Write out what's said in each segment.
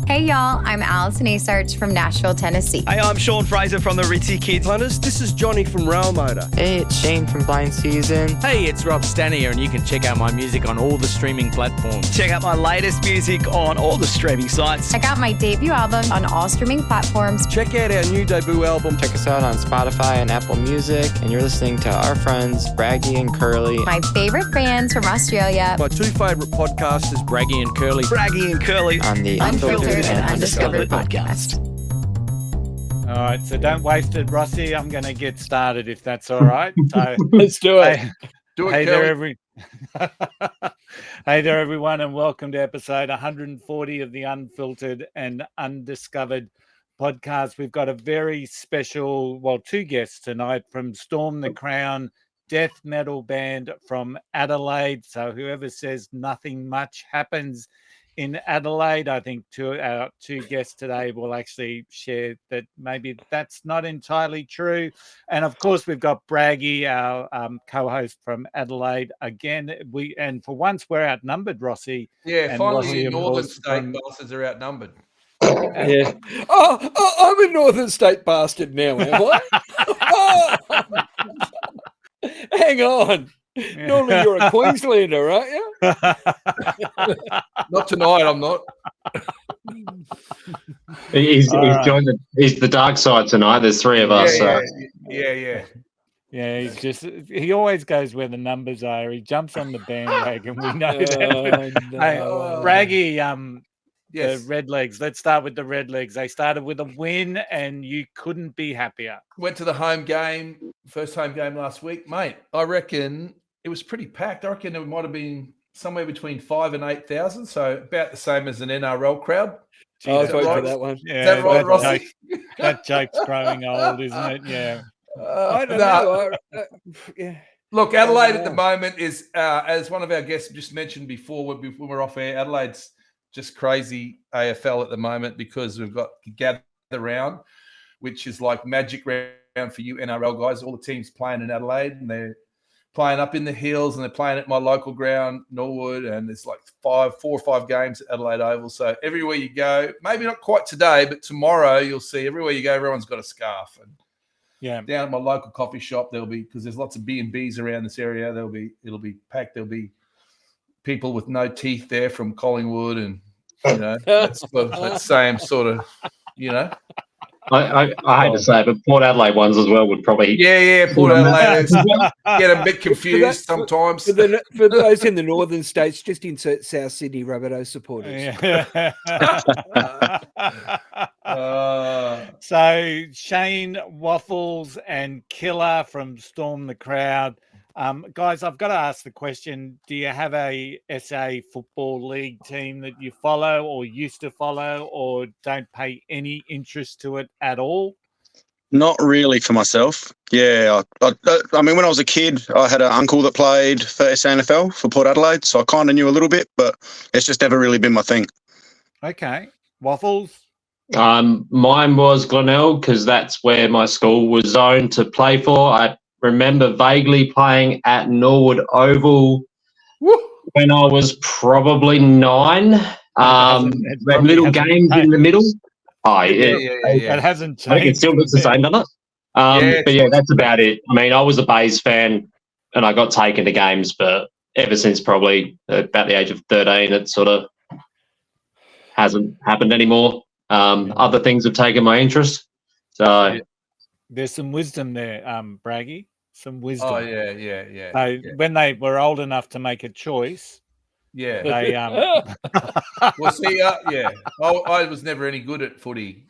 Hey y'all, I'm Allison Asarch from Nashville, Tennessee. Hey, I'm Sean Fraser from the Ritzy Kids. Hunters, this is Johnny from Rail Motor. Hey, it's Shane from Blind Season. Hey, it's Rob Stanier, and you can check out my music on all the streaming platforms. Check out my latest music on all the streaming sites. Check out my debut album on all streaming platforms. Check out our new debut album. Check us out on Spotify and Apple Music. And you're listening to our friends, Braggy and Curly. My favorite bands from Australia. My two favourite podcasters, Braggy and Curly. Braggy and Curly. On the Unfiltered and Undiscovered podcast. All right, so don't waste it, Rossi. I'm going to get started if that's all right. So, Let's do it. Hey there, hey there, everyone, and welcome to episode 140 of the Unfiltered and Undiscovered podcast. We've got a very special, two guests tonight from Storm the Crown, death metal band from Adelaide. So whoever says nothing much happens in Adelaide, I think our two guests today will actually share that maybe that's not entirely true. And of course, we've got Braggy, our co-host from Adelaide. Again, for once we're outnumbered, Rossi. Yeah, finally the Northern State bastards are outnumbered. Yeah. Oh, I'm a Northern State bastard now, am I? Hang on. Yeah. Normally you're a Queenslander, aren't you? Not tonight, I'm not. He's joined the dark side tonight. There's three of us. Yeah. Yeah, he always goes where the numbers are. He jumps on the bandwagon. We know that. No. Hey, Braggy, Yes. the Redlegs. Let's start with the Redlegs. They started with a win, and you couldn't be happier. Went to the home game, first home game last week. Mate, I reckon it was pretty packed. I reckon it might have been somewhere between 5,000 and 8,000, so about the same as an NRL crowd. I was Is that waiting for right? that one. Yeah, Is that right, Rossi? that joke's growing old, isn't it? Yeah. I don't know. Yeah. Look, Adelaide at the moment is, as one of our guests just mentioned before, when we're off air, Adelaide's just crazy AFL at the moment because we've got Gather Round, which is like magic round for you NRL guys. All the teams playing in Adelaide, and they're playing up in the hills, and they're playing at my local ground, Norwood, and there's like 4 or 5 games at Adelaide Oval. So everywhere you go, maybe not quite today, but tomorrow you'll see everywhere you go, everyone's got a scarf. And Yeah. down at my local coffee shop, there'll be, because there's lots of B&Bs around this area, it'll be packed. There'll be people with no teeth there from Collingwood, and that's that same sort of, I hate to say it, but Port Adelaide ones as well would probably. Yeah, Port Adelaide get a bit confused sometimes. For those in the northern states, just insert South Sydney Rabbitohs supporters. Yeah. So Shane, Waffles, and Killer from Storm the Crowd. Guys, I've got to ask the question, do you have a SA Football League team that you follow or used to follow or don't pay any interest to it at all? Not really for myself. Yeah, I mean, when I was a kid, I had an uncle that played for SANFL for Port Adelaide, so I kind of knew a little bit, but it's just never really been my thing. Okay. Waffles? Mine was Glenelg because that's where my school was zoned to play for. I remember vaguely playing at Norwood Oval when I was probably 9. Little games in the middle. Oh, yeah. It hasn't changed. I think it still looks the same, doesn't it? But yeah, that's about it. I mean, I was a Bays fan and I got taken to games, but ever since probably about the age of 13, it sort of hasn't happened anymore. Other things have taken my interest. So there's some wisdom there, Braggy. Some wisdom. Oh, yeah. So when they were old enough to make a choice, yeah. they Well, see, I was never any good at footy,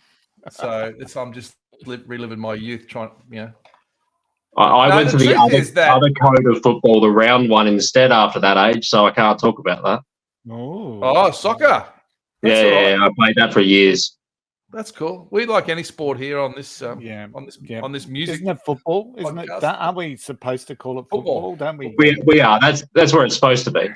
so I'm just reliving my youth. I went to the other code of football, the round one instead after that age, so I can't talk about that. Oh, soccer. That's yeah, I played that for years. That's cool. We like any sport here on this on this music. Isn't it football? Isn't it? Aren't we supposed to call it football? Don't we? We are. That's where it's supposed to be.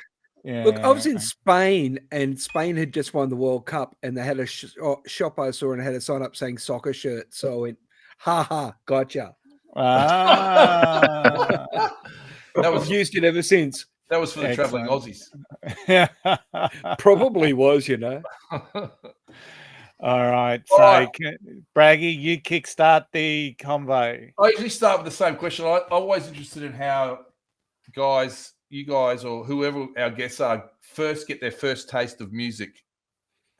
Yeah. Look, I was in Spain, and Spain had just won the World Cup, and they had a shop I saw, and it had a sign up saying soccer shirt. So I went, ha, gotcha. Ah. That was used it ever since. That was for the travelling Aussies. Probably was, All right. All So, right. Braggy, you kickstart the convo. I usually start with the same question. I'm always interested in how you guys, or whoever our guests are, first get their first taste of music.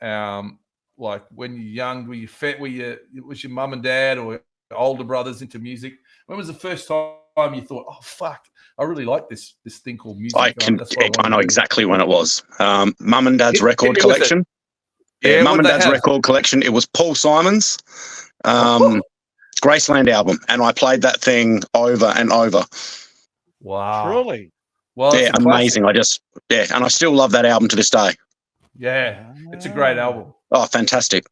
Like when you're young, was your mum and dad or older brothers into music? When was the first time you thought, "Oh fuck, I really like this thing called music"? I know exactly when it was. Mum and Dad's record hit me with it. collection. Yeah, Mum and what'd they Dad's have? record collection. It was Paul Simon's Graceland album, and I played that thing over and over. Wow. Truly. Well, Yeah, it's a classic. amazing. And I still love that album to this day. Yeah, it's a great album. Oh, fantastic.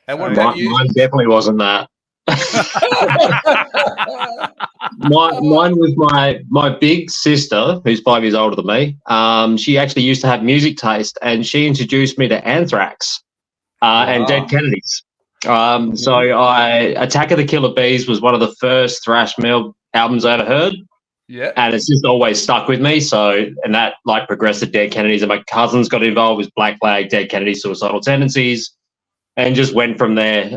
And what about you? Mine definitely wasn't that. Mine was my big sister, who's 5 years older than me. She actually used to have music taste, and she introduced me to Anthrax and Dead Kennedys. So Attack of the Killer Bees was one of the first thrash metal albums I ever heard. Yeah. And it's just always stuck with me. So, and that like progressed to Dead Kennedys, and my cousins got involved with Black Flag, Dead Kennedys, Suicidal Tendencies, and just went from there.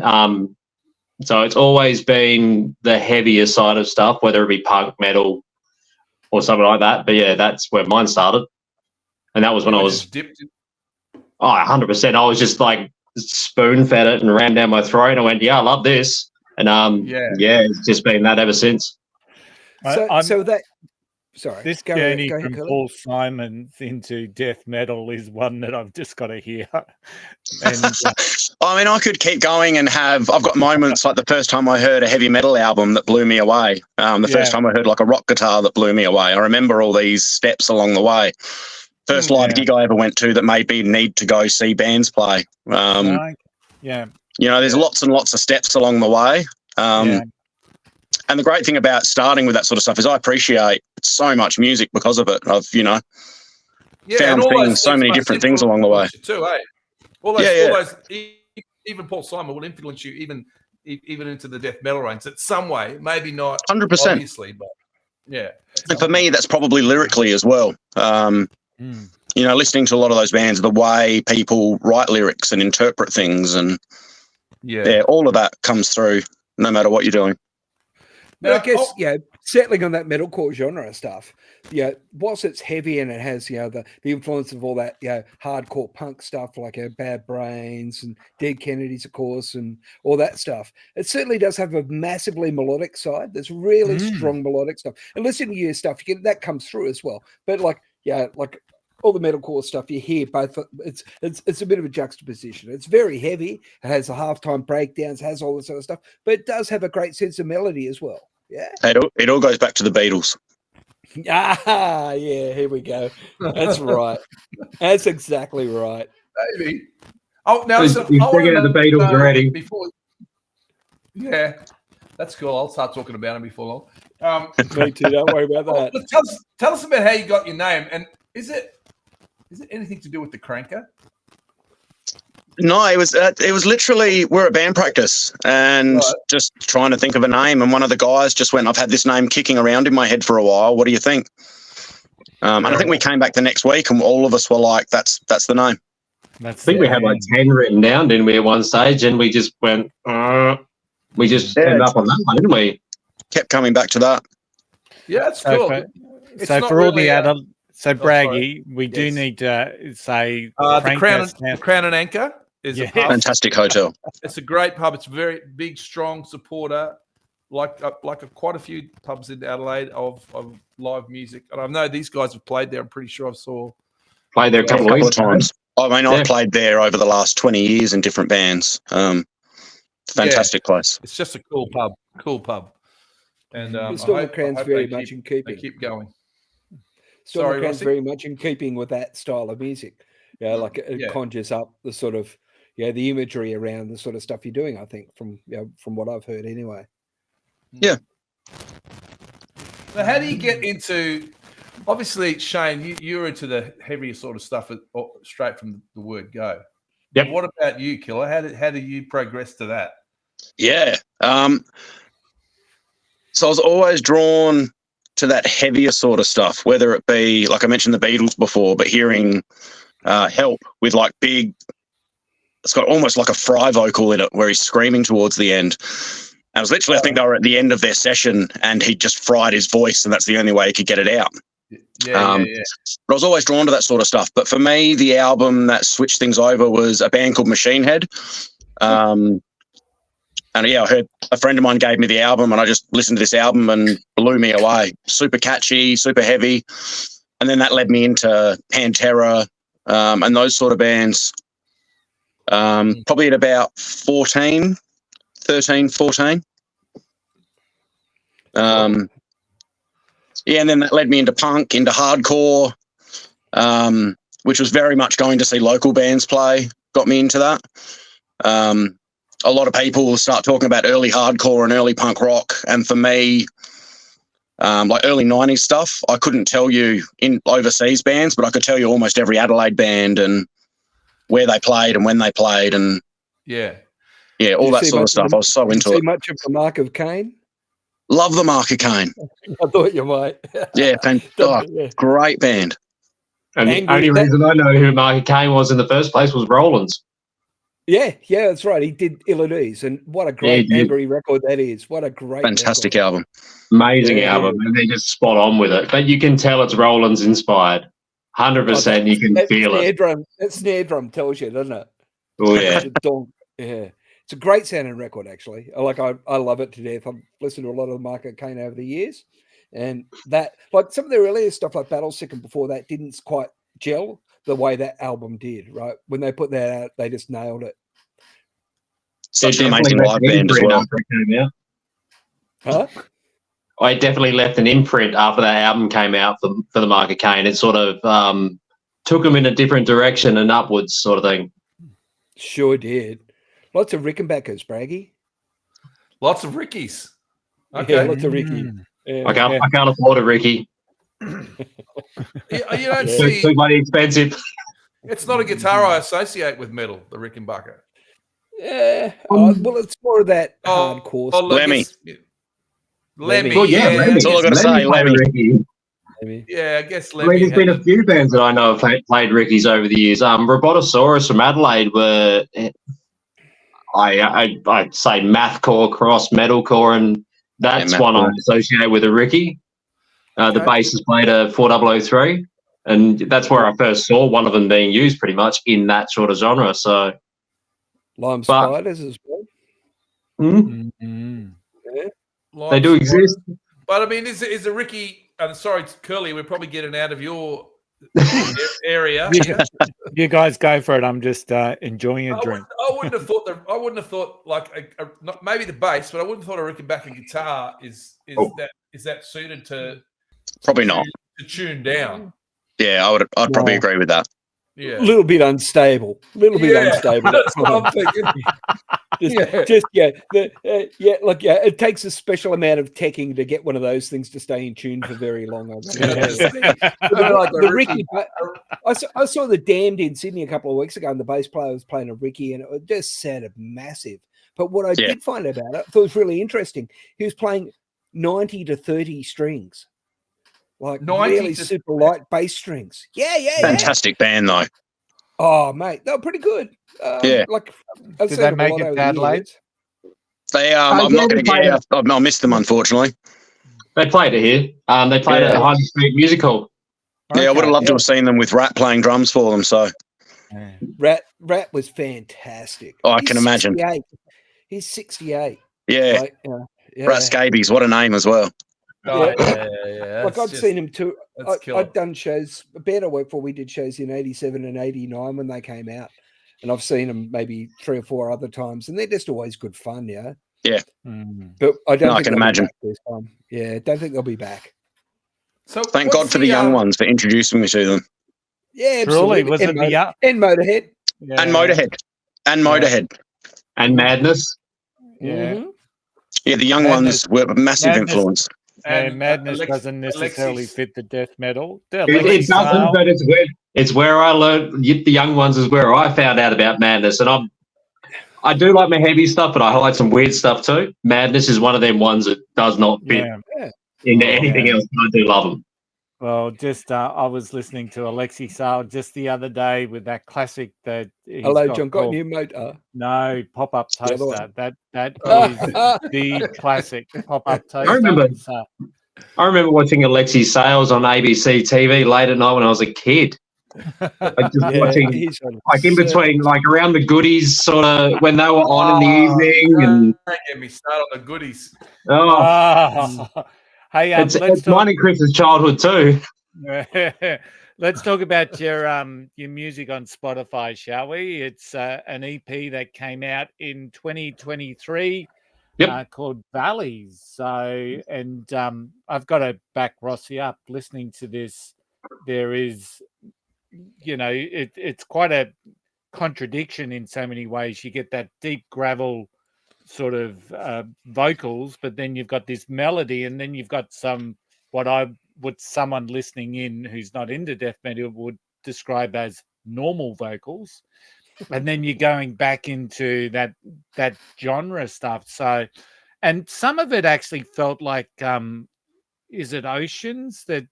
So it's always been the heavier side of stuff, whether it be punk, metal, or something like that. But yeah, that's where mine started. And that was when I was dipped in. 100%. I was just like spoon-fed it and ran down my throat. And I went, yeah, I love this. And it's just been that ever since. This journey go ahead, from Colin. Paul Simon into death metal is one that I've just got to hear. And, I mean, I could keep going and I've got moments like the first time I heard a heavy metal album that blew me away. The first time I heard like a rock guitar that blew me away. I remember all these steps along the way. First live gig I ever went to that made me need to go see bands play. There's lots and lots of steps along the way. And the great thing about starting with that sort of stuff is I appreciate so much music because of it. I've, found things, so many different things along the way. Too, eh? All those, even Paul Simon will influence you even into the death metal range in some way. Maybe not 100%. obviously, but yeah. And for me, that's probably lyrically as well. Listening to a lot of those bands, the way people write lyrics and interpret things, and all of that comes through no matter what you're doing. Now, I guess, settling on that metalcore genre stuff, whilst it's heavy and it has, the influence of all that, hardcore punk stuff like Bad Brains and Dead Kennedys, of course, and all that stuff, it certainly does have a massively melodic side. There's really strong melodic stuff. And listening to your stuff, that comes through as well. But like all the metalcore stuff you hear, both it's a bit of a juxtaposition. It's very heavy. It has the halftime breakdowns, has all this sort of stuff, but it does have a great sense of melody as well. Yeah, it all goes back to the Beatles. Here we go. That's right. That's exactly right. Maybe. Oh, now he's bringing the Beatles already. Yeah, that's cool. I'll start talking about them before long. Me too. Don't worry about that. Tell us about how you got your name, and is it anything to do with the cranker? No, it was literally, we're at band practice and just trying to think of a name, and one of the guys just went, I've had this name kicking around in my head for a while. What do you think? And I think we came back the next week and all of us were like, that's the name. I think we had like 10 written down, didn't we, at one stage, and we just went, we just ended up on that one, didn't we? Kept coming back to that. Yeah, that's cool. So for all the adult, Braggy, we do need to say the Crown and Anchor is a pub. Fantastic hotel. It's a great pub. It's a very big, strong supporter, like quite a few pubs in Adelaide of live music. And I know these guys have played there. I'm pretty sure played there a couple of times. I mean, I've played there over the last 20 years in different bands. Fantastic place. It's just a cool pub. And Storm Crown's very much in keeping. They keep going. Storm Crown's very much in keeping with that style of music. It conjures up the sort of the imagery around the sort of stuff you're doing, I think, from what I've heard anyway. Yeah. So how do you get into, obviously, Shane, you're into the heavier sort of stuff straight from the word go. Yep. What about you, Killer? How do you progress to that? Yeah. So I was always drawn to that heavier sort of stuff, whether it be, like I mentioned the Beatles before, but hearing Help with like big it's got almost like a fry vocal in it where he's screaming towards the end. And it was literally, I think they were at the end of their session and he just fried his voice and that's the only way he could get it out. But I was always drawn to that sort of stuff. But for me, the album that switched things over was a band called Machine Head. And I heard a friend of mine gave me the album and I just listened to this album and blew me away. Super catchy, super heavy. And then that led me into Pantera and those sort of bands. Probably at about 13, 14. And then that led me into punk, into hardcore, which was very much going to see local bands play, got me into that. A lot of people start talking about early hardcore and early punk rock. And for me, like early 90s stuff, I couldn't tell you in overseas bands, but I could tell you almost every Adelaide band and where they played and when they played and all that sort of stuff. I was so into it. See much of the Mark of Cain? Love the Mark of Cain. I thought you might. Great band. And the only reason I know who Mark of Cain was in the first place was Rollins. Yeah, that's right. He did Illinois, and what a great angry record that is. What a great fantastic album. Amazing album, and they're just spot on with it. But you can tell it's Rollins inspired. 100%, you can feel it. That snare drum tells you, doesn't it? Oh, yeah. It's a great sounding record, actually. I love it to death. I've listened to a lot of the Mark of Cain over the years, and that, like some of their earlier stuff, like Battle Sick and before that, didn't quite gel the way that album did. Right when they put that out, they just nailed it. Such an amazing live band as well. Huh? I definitely left an imprint after that album came out for the Mark of Cain. It sort of took them in a different direction and upwards sort of thing. Sure did. Lots of Rickenbackers, Braggy. Lots of Rickies. Okay. Yeah, lots of Ricky. Yeah. I can't afford a Ricky. You don't see. Too bloody expensive. It's not a guitar I associate with metal, the Rickenbacker. Yeah. Well, it's more of that hardcore. Lemmy. Lemmy. Well, yeah, Lemmy. That's all I got to say. Lemmy. Yeah, I guess Lemmy. I mean, there's been a few bands that I know have played Rickies over the years. Robotosaurus from Adelaide were, I'd say, mathcore cross metalcore, and that's one I associate with a Ricky. The bassist played a 4003, and that's where I first saw one of them being used pretty much in that sort of genre. So, Lime Spiders as well. Yeah. They do exist. But I mean, is a Ricky? I'm sorry, Curly, we're probably getting out of your area. You guys go for it. I'm just enjoying a drink. I wouldn't have thought like maybe the bass, but I wouldn't have thought a Rickenbacker guitar is that suited to probably not to tune down. Yeah, I'd probably agree with that. Yeah, a little bit unstable. Unstable. That's what I'm thinking. It takes a special amount of teching to get one of those things to stay in tune for very long. The Ricky, I saw the Damned in Sydney a couple of weeks ago, and the bass player was playing a Ricky, and it just sounded massive. But what I did find out about it, I thought was really interesting. He was playing 90 to 30 strings. Like really super light bass strings. Fantastic band though. Oh mate, they were pretty good. Like did they make it to Adelaide? They I'm not going to get. I missed them unfortunately. They played it here. They played it at High Street Music Hall. Yeah, I would have loved to have seen them with Rat playing drums for them. So Rat was fantastic. Oh, I can imagine. He's 68. Yeah. Rat Scabies, what a name as well. Like I'd seen him too. I'd done shows. A band I worked for, we did shows in 87 and 89 when they came out, and I've seen them maybe 3 or 4 other times, and they're just always good fun. Yeah. But I don't. I can imagine. This time. Yeah, don't think they'll be back. So thank God for the young ones for introducing me to them. Yeah, absolutely. Was it the young and Motorhead? Yeah. And Motorhead and Madness? Yeah. Yeah, the young ones were a massive influence. And Madness doesn't necessarily fit the death metal. It doesn't, but it's where I learned. The young ones is where I found out about Madness, and I do like my heavy stuff, but I like some weird stuff too. Madness is one of them ones that does not fit into anything else. But I do love them. Well, just I was listening to Alexi Sale just the other day with that classic that he's Hello, got John. Got a called new motor. No Pop-Up The other Toaster. one. That is the classic Pop-Up Toaster. remember- So, I remember watching Alexi Sales on ABC TV late at night when I was a kid. Like just Yeah, watching, he's on like in between, like around the goodies, sort of when they were on in the Oh, evening, and don't get me started on the goodies. Hey, it's let's talk. mine and Chris's childhood too. Let's talk about your music on Spotify, shall we? It's an EP that came out in 2023 called Valleys. So, and I've got to back Rossi up. Listening to this, there is, it's quite a contradiction in so many ways. You get that deep gravel sort of vocals, but then you've got this melody, and then you've got what someone listening in who's not into death metal would describe as normal vocals, and then you're going back into that genre stuff. So, and some of it actually felt like is it Oceans that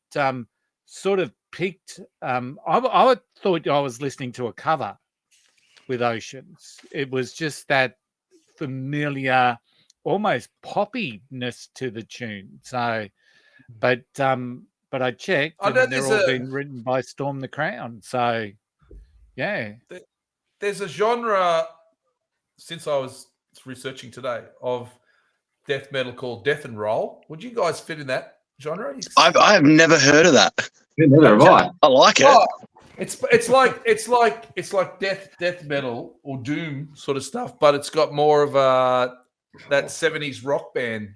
sort of peaked. I thought I was listening to a cover with Oceans. It was just that familiar, almost poppiness to the tune. So, but I checked, and they're all been written by Storm the Crown. So, yeah, there's a genre, since I was researching today, of death metal called death and roll. Would you guys fit in that genre? I've never heard of that. Neither have I. I like it. Oh, it's like death metal or doom sort of stuff, but it's got more of that 70s rock band.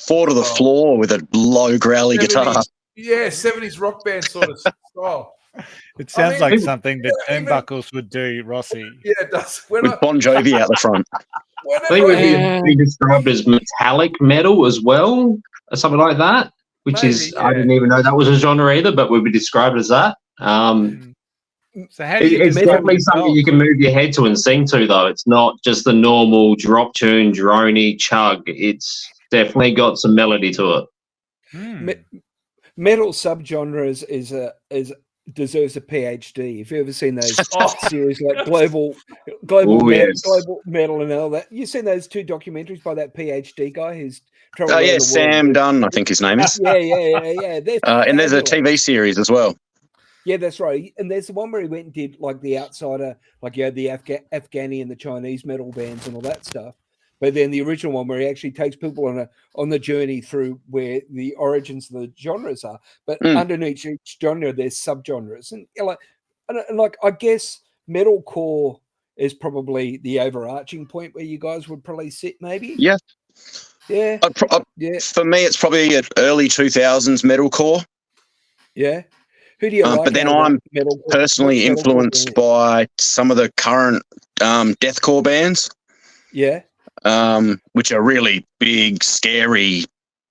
4 to the floor with a low growly 70s, guitar. Yeah, 70s rock band sort of style. It sounds like something that Turnbuckles would do, Rossi. Yeah, it does. With Bon Jovi out the front. I think it would be described as metallic metal as well, or something like that, which I didn't even know that was a genre either, but would be described as that. So how do you it's definitely something you can move your head to and sing to, though. It's not just the normal drop tune, drony chug. It's definitely got some melody to it. Metal subgenres deserves a PhD. If you've ever seen those series like global metal and all that, you've seen those 2 documentaries by that PhD guy who's traveled around the world. Sam Dunn, I think his name is. Yeah. And there's a TV series as well. Yeah, that's right. And there's the one where he went and did like the Outsider, like the Afghani and the Chinese metal bands and all that stuff. But then the original one where he actually takes people on the journey through where the origins of the genres are. But underneath each genre, there's subgenres. And like I guess metalcore is probably the overarching point where you guys would probably sit, maybe. Yeah. Yeah. For me, it's probably at early 2000s metalcore. Yeah. Who do you like? But then I'm personally influenced by some of the current deathcore bands. Yeah. Which are really big, scary,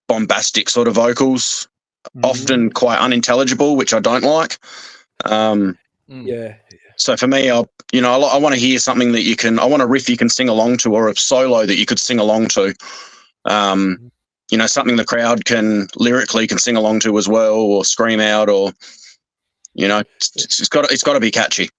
bombastic sort of vocals, often quite unintelligible, which I don't like. Yeah. So for me, I want to hear something that I want a riff you can sing along to, or a solo that you could sing along to. Something the crowd can sing along to as well, or scream out, or it's got to be catchy.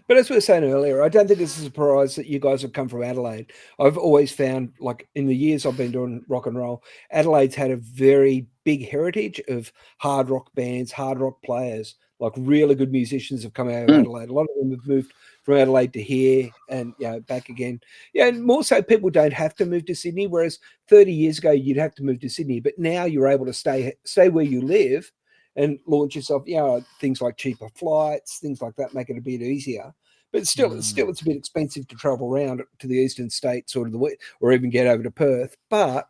But as we were saying earlier, I don't think it's a surprise that you guys have come from Adelaide. I've always found, like in the years I've been doing rock and roll, Adelaide's had a very big heritage of hard rock bands, hard rock players. Like really good musicians have come out of Adelaide. A lot of them have moved from Adelaide to here and back again. Yeah, and more so people don't have to move to Sydney, whereas 30 years ago you'd have to move to Sydney. But now you're able to stay where you live and launch yourself, things like cheaper flights, things like that make it a bit easier. But still, it's a bit expensive to travel around to the eastern states or even get over to Perth. But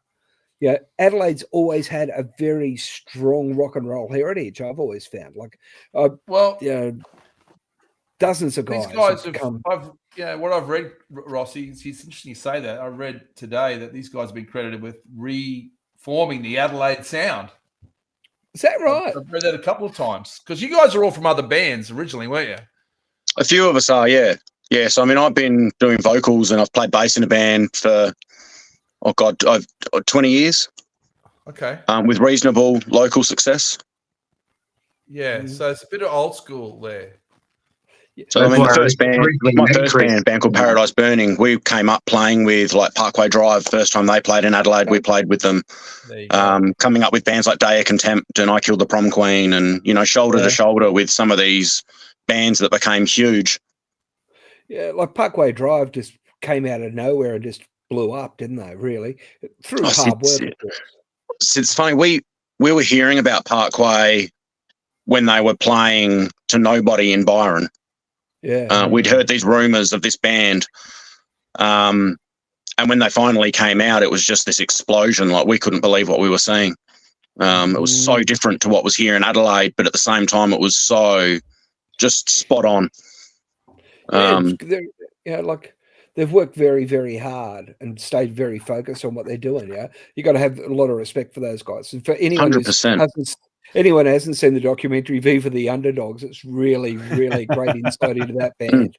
Adelaide's always had a very strong rock and roll heritage. I've always found, dozens of guys. These guys what I've read, Rossi. It's interesting you say that. I read today that these guys have been credited with reforming the Adelaide sound. Is that right? I've read that a couple of times because you guys are all from other bands originally, weren't you? A few of us are, yeah. Yeah, so, I've been doing vocals and I've played bass in a band for, 20 years. Okay. With reasonable local success. Yeah, so it's a bit of old school there. So I mean, my first band called Paradise Burning, we came up playing with like Parkway Drive. First time they played in Adelaide, we played with them. Coming up with bands like Day of Contempt and I Killed the Prom Queen, and shoulder to shoulder with some of these bands that became huge. Yeah, like Parkway Drive just came out of nowhere and just blew up, didn't they? Really, through hard work. It's funny, we were hearing about Parkway when they were playing to nobody in Byron. Yeah, we'd heard these rumors of this band, and when they finally came out, it was just this explosion. Like, we couldn't believe what we were seeing. It was so different to what was here in Adelaide, but at the same time, it was so just spot on. Like they've worked very, very hard and stayed very focused on what they're doing. Yeah, you got to have a lot of respect for those guys. And for anyone 100%. Anyone hasn't seen the documentary V for the Underdogs, it's really, really great insight into that band.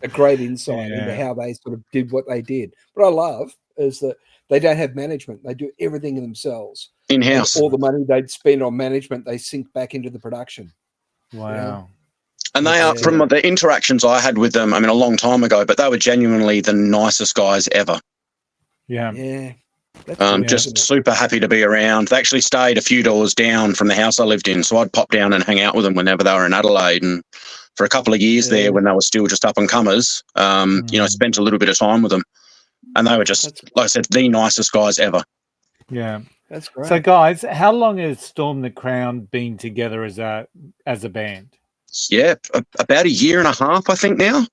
A great insight into how they sort of did what they did. What I love is that they don't have management. They do everything themselves. In-house. And all the money they'd spend on management, they sink back into the production. Wow. And they are, from the interactions I had with them, I mean, a long time ago, but they were genuinely the nicest guys ever. Yeah. Yeah. Just super happy to be around. They actually stayed a few doors down from the house I lived in, so I'd pop down and hang out with them whenever they were in Adelaide. And for a couple of years there, when they were still just up and comers, spent a little bit of time with them, and they were just, like I said, the nicest guys ever. Yeah, that's great. So, guys, how long has Storm the Crown been together as a band? Yeah, about a year and a half, I think now.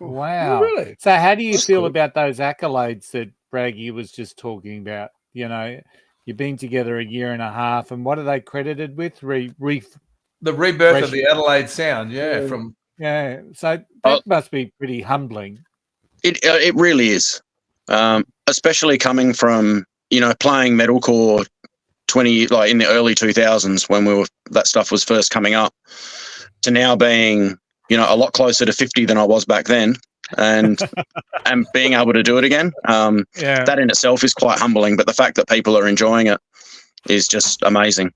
Wow. Oh, really? So, how do you feel about those accolades that Braggy was just talking about? You've been together a year and a half, and what are they credited with? The rebirth of the Adelaide sound, So that must be pretty humbling. It really is, especially coming from playing metalcore in the early 2000s when that stuff was first coming up, to now being a lot closer to 50 than I was back then. And being able to do it again, that in itself is quite humbling. But the fact that people are enjoying it is just amazing.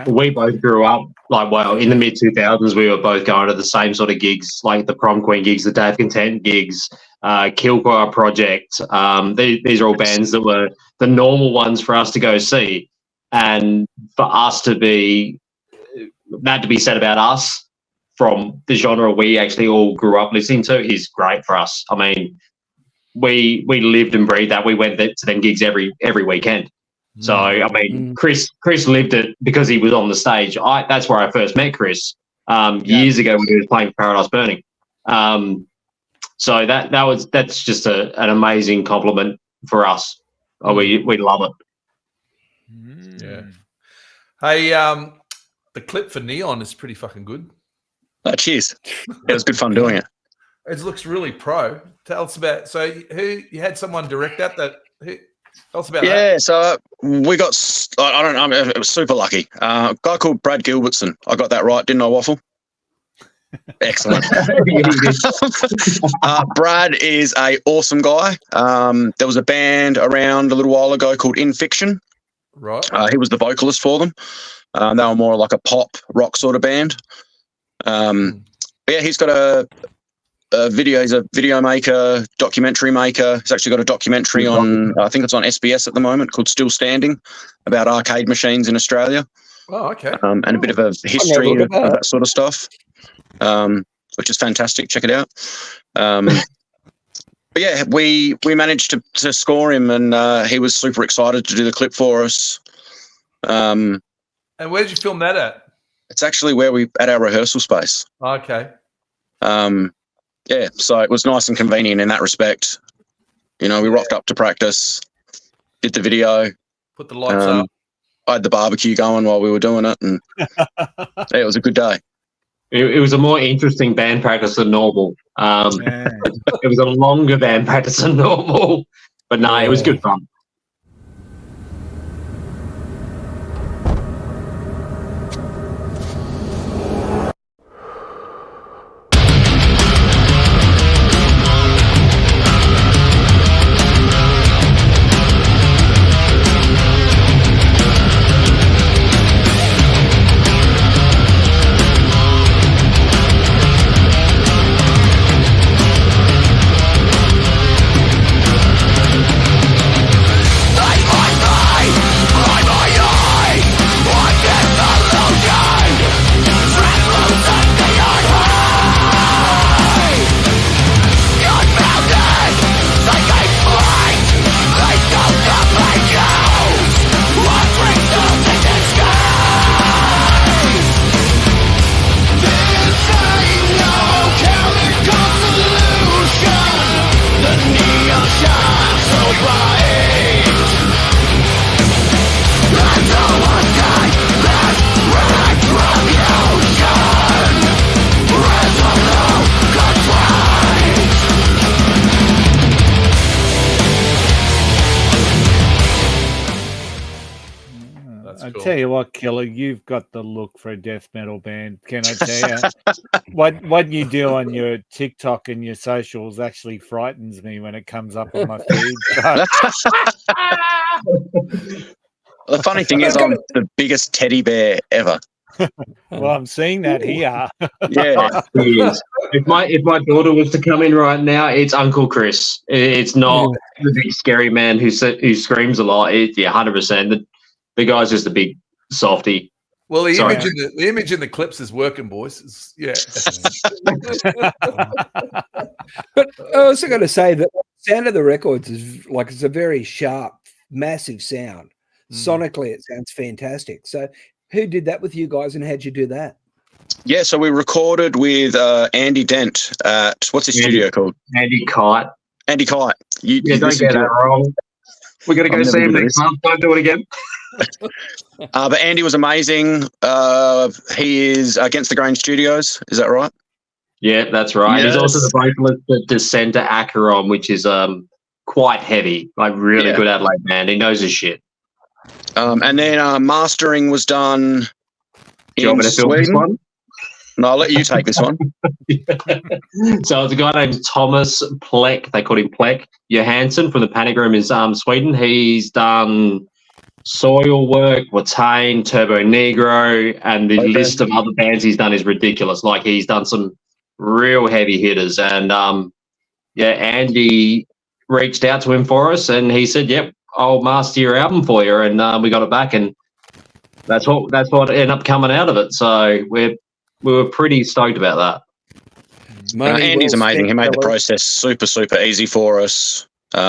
We both grew up in the mid 2000s. We were both going to the same sort of gigs, like the Prom Queen gigs, the Day of Content gigs, Killcore Project. These are all bands that were the normal ones for us to go see, and for us to be that to be said about us from the genre we actually all grew up listening to is great for us. I mean, we lived and breathed that. We went to them gigs every weekend. So, I mean, Chris lived it because he was on the stage. That's where I first met Chris years ago when he was playing Paradise Burning. So that's just an amazing compliment for us. We love it. Yeah. Hey, the clip for Neon is pretty fucking good. Oh, cheers. It was good fun doing it. It looks really pro. Tell us about. So, who you had someone direct that Tell us about that. Yeah, so we got, I don't know, it was super lucky. A guy called Brad Gilbertson. I got that right, didn't I, Waffle? Excellent. Brad is a awesome guy. There was a band around a little while ago called In Fiction. Right. He was the vocalist for them. They were more like a pop rock sort of band. Yeah, he's got a video. He's a video maker, documentary maker. He's actually got a documentary on, I think it's on SBS at the moment, called Still Standing, about arcade machines in Australia. Oh, okay. And a bit of a history of that sort of stuff, which is fantastic. Check it out. But yeah, we managed to score him, and he was super excited to do the clip for us. And where did you film that at? It's actually where we at our rehearsal space. Okay. Yeah, so it was nice and convenient in that respect. You know, we rocked up to practice, did the video, put the lights up. I had the barbecue going while we were doing it, and yeah, it was a good day. It was a more interesting band practice than normal. It was a longer band practice than normal, but no, it was good fun. Tell you what, Killer, you've got the look for a death metal band. Can I tell you? What you do on your TikTok and your socials actually frightens me when it comes up on my feed. The funny thing is, I'm the biggest teddy bear ever. Well, I'm seeing that here. Yeah, he is. If my daughter was to come in right now, it's Uncle Chris. It's not the big scary man who screams a lot. 100%. The guy's just a big softy. Well, the image in the clips is working, boys. Yeah. But I was also going to say that the sound of the records is like, it's a very sharp, massive sound. Sonically, it sounds fantastic. So who did that with you guys, and how'd you do that? Yeah, so we recorded with Andy Dent at, what's his studio called? Andy Kite. Andy Kite. You don't get that wrong. We're going to go see him next month. Don't do it again. But Andy was amazing. He is Against the Grain Studios. Is that right? Yeah, that's right. Yes. He's also the vocalist at Descent to Acheron, which is quite heavy, like really good Adelaide band. He knows his shit. And then mastering was done in Sweden. No, I'll let you take this one. So it's a guy named Thomas Pleck. They call him Pleck Johansson from the Panic Room in Sweden. He's done Soil Work, Watain, Turbo Negro, and the list of other bands he's done is ridiculous. Like, he's done some real heavy hitters. And Andy reached out to him for us, and he said, "Yep, I'll master your album for you." And we got it back, and that's what ended up coming out of it. So we were pretty stoked about that. Andy's amazing. He made the process super, super easy for us. We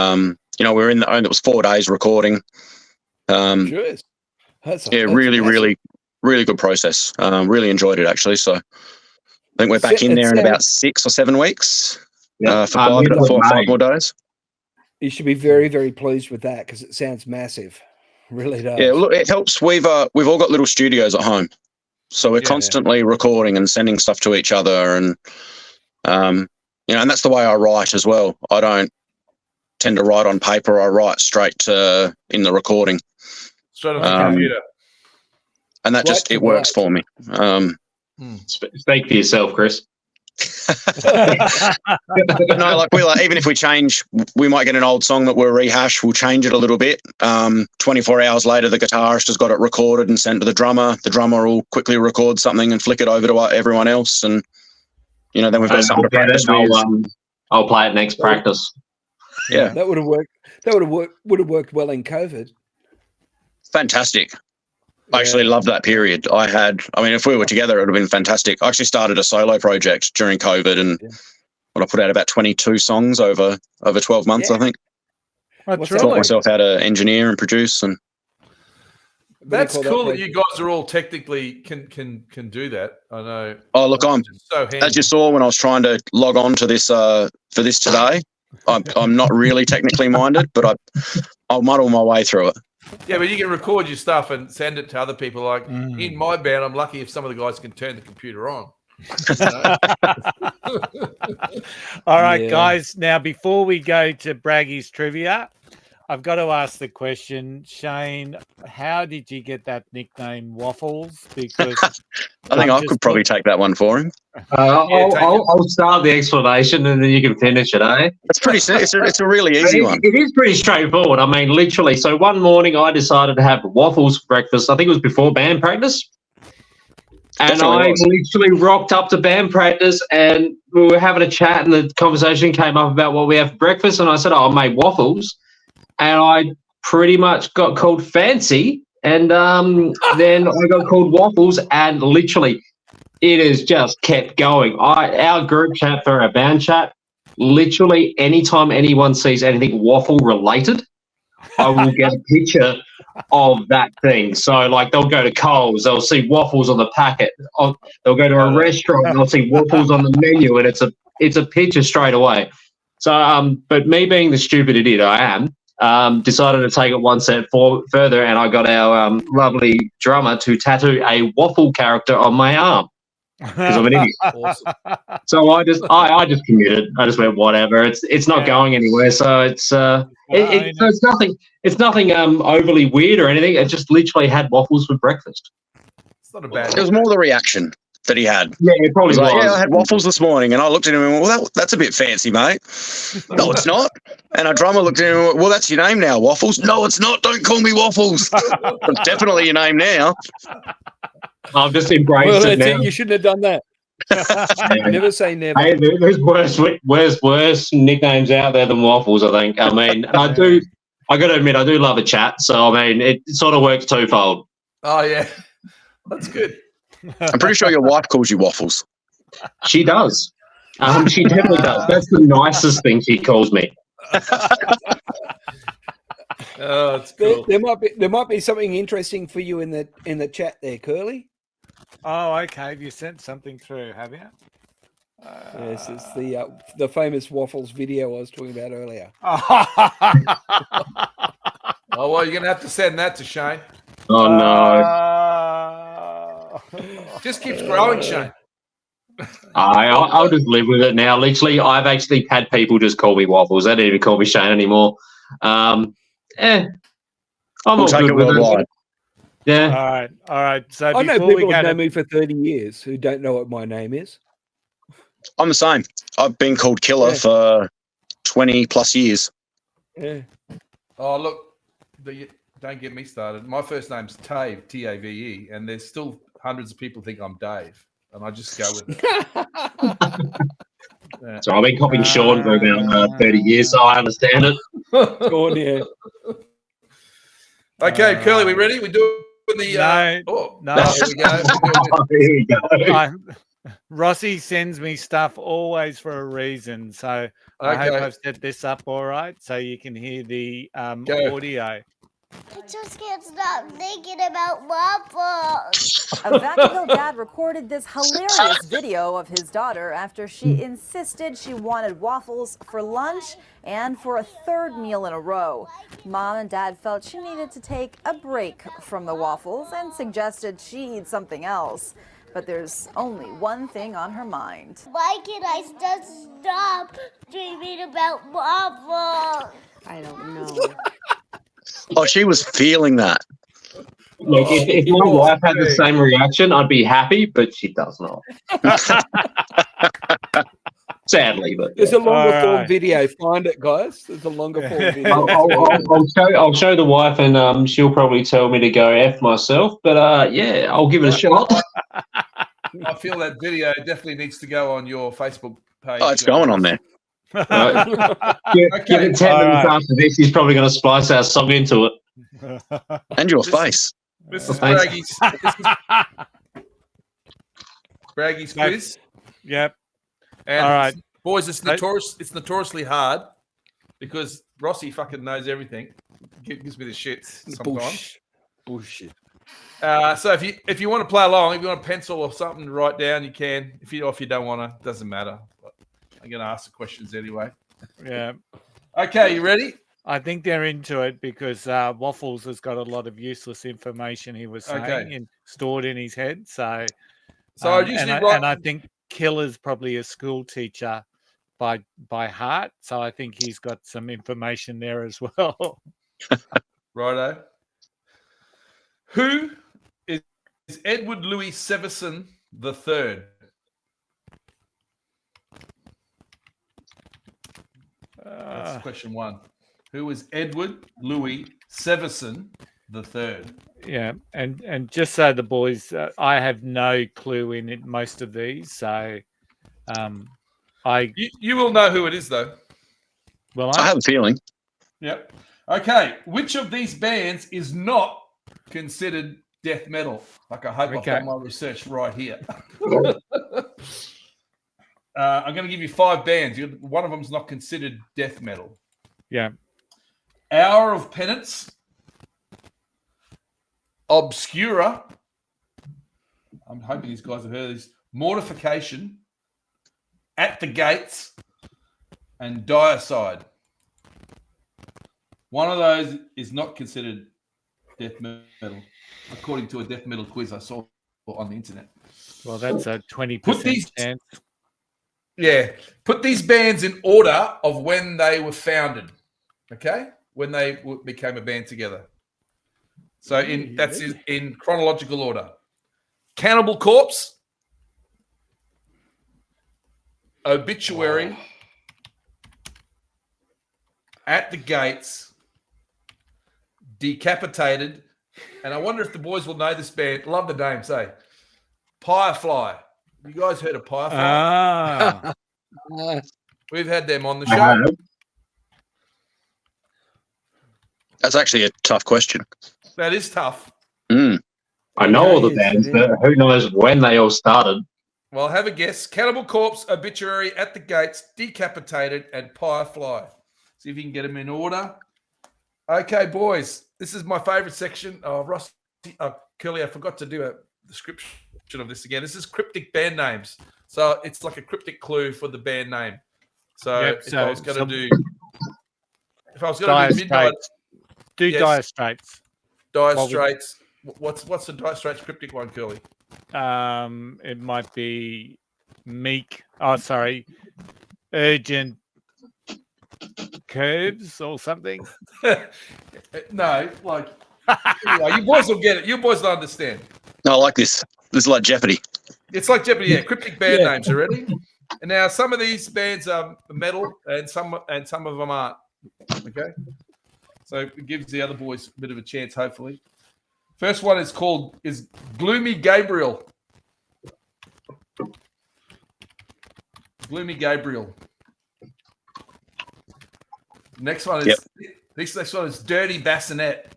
were in it was 4 days recording. Really, really good process. Really enjoyed it, actually. So I think we're back in there in about 6 or 7 weeks for 4 or 5 more days. You should be very, very pleased with that, because it sounds massive. It really does. Yeah, look, it helps. We've all got little studios at home, so we're constantly recording and sending stuff to each other, and and that's the way I write as well. I don't tend to write on paper. I write straight to in the recording. Straight on the computer. And that just, it works for me. Speak for yourself, Chris. But no, like even if we change, we might get an old song that we'll rehash, we'll change it a little bit. 24 hours later, the guitarist has got it recorded and sent to the drummer. The drummer will quickly record something and flick it over to everyone else. And, you know, then we've got something to practice with. I'll play it next practice. Yeah. That would have worked. That would have worked well in COVID. Fantastic. I actually love that period. If we were together, it would have been fantastic. I actually started a solo project during COVID and I put out about 22 songs over 12 months, I think. Taught myself how to engineer and produce. And that's cool that you guys are all technically can do that. I know. Oh, look, so handy. As you saw when I was trying to log on to this for this today, I'm not really technically minded, but I'll muddle my way through it. Yeah, but you can record your stuff and send it to other people. Like in my band, I'm lucky if some of the guys can turn the computer on. All right, guys. Now, before we go to Braggy's trivia, I've got to ask the question, Shane, how did you get that nickname Waffles? Because I think I could probably take that one for him. I'll start the explanation and then you can finish it, eh? It's pretty simple. It's a really easy one. It is pretty straightforward. I mean, literally. So one morning I decided to have waffles for breakfast. I think it was before band practice. And I literally rocked up to band practice and we were having a chat and the conversation came up about what we have for breakfast. And I said, I made waffles. And I pretty much got called fancy. And then I got called Waffles. And literally, it has just kept going. Our group chat for our band chat, literally anytime anyone sees anything waffle related, I will get a picture of that thing. So, like, they'll go to Coles, they'll see waffles on the packet. They'll go to a restaurant and they'll see waffles on the menu, and it's a picture straight away. So, but me being the stupid idiot I am, decided to take it one step further, and I got our lovely drummer to tattoo a waffle character on my arm because I'm an idiot. Awesome. So I just committed. I just went whatever. It's not going anywhere. So it's nothing overly weird or anything. It just literally had waffles for breakfast. It's not a bad. It was more the reaction that he had. Yeah, it probably was. Like, I had waffles this morning, and I looked at him and went, well, that's a bit fancy, mate. No, it's not. And our drummer looked at him and went, well, that's your name now, Waffles. No, it's not. Don't call me Waffles. It's definitely your name now. I've just embraced it now. You shouldn't have done that. Never say never. Hey, there's worse nicknames out there than Waffles, I think. I mean, I got to admit, I do love a chat. So, I mean, it sort of works twofold. Oh, yeah. That's good. I'm pretty sure your wife calls you Waffles. She does. She definitely does. That's the nicest thing she calls me. Oh, it's cool. There might be something interesting for you in the chat there, Curly. Oh, okay. Have you sent something through? Have you? Yes, it's the famous Waffles video I was talking about earlier. Oh, well, you're going to have to send that to Shane. Oh, no. Just keeps growing, Shane. I'll just live with it now. Literally, I've actually had people just call me Waffles. They don't even call me Shane anymore. I'm all take good it with worldwide. it. Yeah. All right. So I know before people we who go know me for 30 years who don't know what my name is. I'm the same. I've been called Killer for 20 plus years. Yeah. Oh, look, don't get me started. My first name's Tave, T-A-V-E, and there's still hundreds of people think I'm Dave, and I just go with it. So I've been copying Sean for about 30 years, so I understand it. Sean, yeah. Okay, Curly, we ready? We do the... No. There we go. There you go. Rossi sends me stuff always for a reason, so I hope I've set this up all right so you can hear the audio. I just can't stop thinking about waffles. A Vacaville dad recorded this hilarious video of his daughter after she insisted she wanted waffles for lunch and for a third meal in a row. Mom and dad felt she needed to take a break from the waffles and suggested she eat something else. But there's only one thing on her mind. Why can't I just stop dreaming about waffles? I don't know. Oh, she was feeling that. Look, if my wife had the same reaction, I'd be happy, but she does not. Sadly, but There's a longer form Alright. video. Find it, guys. There's a longer form video. I'll show the wife, and she'll probably tell me to go F myself. But yeah, I'll give it a shot. I feel that video definitely needs to go on your Facebook page. Oh, it's going on there. Give it 10 minutes after this. He's probably going to splice our song into it. And your face. This is Thanks. Braggy's quiz. Yep. And All right. boys, it's notoriously hard because Rossi fucking knows everything. Gives me the shits sometimes. Bullshit. So if you want to play along, if you want a pencil or something to write down, you can. If you don't want to, doesn't matter. But I'm going to ask the questions anyway. Yeah. Okay, you ready? I think they're into it because Waffles has got a lot of useless information he was saying and stored in his head. So I usually and I think Killer's probably a school teacher by heart. So I think he's got some information there as well. Righto. Who is Edward Louis Severson III? That's question one. Who is Edward Louis Severson III? Yeah, and just so the boys, I have no clue in it, most of these. So you will know who it is though. Well, I have a feeling. Yep. Okay. Which of these bands is not considered death metal? Like I hope I've got my research right here. I'm going to give you 5 bands. One of them is not considered death metal. Yeah. Hour of Penance, Obscura. I'm hoping these guys have heard of this. Mortification, At the Gates, and Diocide. One of those is not considered death metal, according to a death metal quiz I saw on the internet. Well, that's a 20% chance. Yeah. Put these bands in order of when they were founded, okay? When they became a band together. So that's in chronological order. Cannibal Corpse, Obituary, At the Gates, Decapitated, and I wonder if the boys will know this band. Love the name, say. Firefly. You guys heard of Firefly? Ah. We've had them on the show. That's actually a tough question. That is tough. Mm. I know all the bands, but who knows when they all started? Well, have a guess. Cannibal Corpse, Obituary, At the Gates, Decapitated, and Firefly. See if you can get them in order. Okay, boys. This is my favorite section. Ross, Curly, I forgot to do a description of this again. This is cryptic band names. So it's like a cryptic clue for the band name. So if I was going to do Midnight, Dire Straits. Dire Straits. What's the Dire Straits cryptic one, Curly? It might be Meek. Oh, sorry, Urgent Curves or something. No, like you boys will get it. You boys will understand. No, I like this. This is like Jeopardy. It's like Jeopardy, yeah. Cryptic band names already. And now some of these bands are metal, and some of them aren't. Okay, so it gives the other boys a bit of a chance, hopefully. First one is Gloomy Gabriel. Gloomy Gabriel. Next one is this next one is Dirty Bassinet.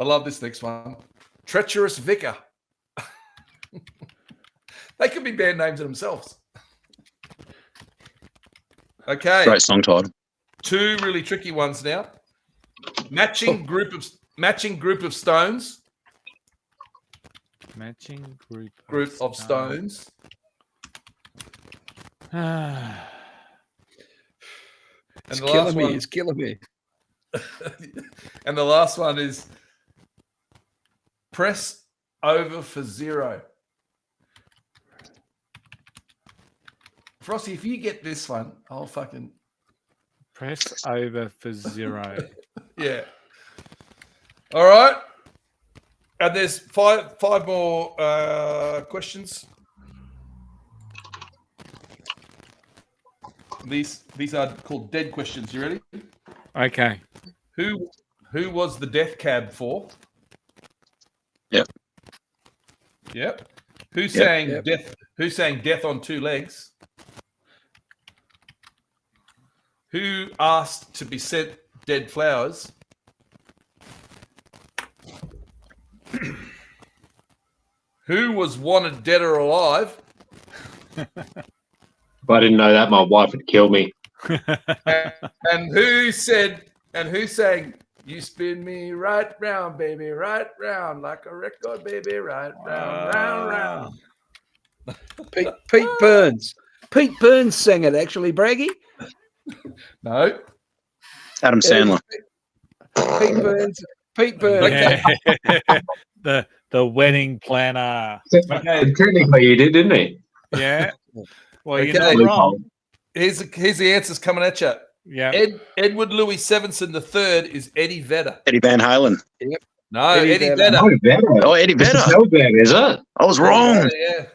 I love this next one. Treacherous Vicar. They could be band names themselves. Okay. Great song title. 2 really tricky ones now. Matching group of stones. Matching Group of stones. It's killing me. It's killing me. And the last one is Press Over for Zero. Frosty, if you get this one, I'll fucking Press over for 0. yeah. All right. And there's five more questions. These are called dead questions. You ready? Okay. Who was the death cab for? Yep. Yep. Who sang Yep. death? Who sang Death on Two Legs? Who asked to be sent dead flowers? Who was wanted dead or alive? If I didn't know that, my wife would kill me. And who sang, "You spin me right round, baby, right round, like a record, baby, right round, round, round." Pete Burns. Pete Burns sang it, actually, Braggy. No. Adam Sandler. Pete Burns. Pete Burns. Yeah. the wedding planner. Okay. Technically, he did, didn't he? Yeah. Well, you're Okay. not wrong. Here's the answers coming at you. Yeah. Edward Louis Stevenson III is Eddie Vedder. Eddie Van Halen. No, Eddie Eddie Vedder. Vedder. No, better. Oh, Eddie Vedder. No better, is it? I was wrong. Yeah.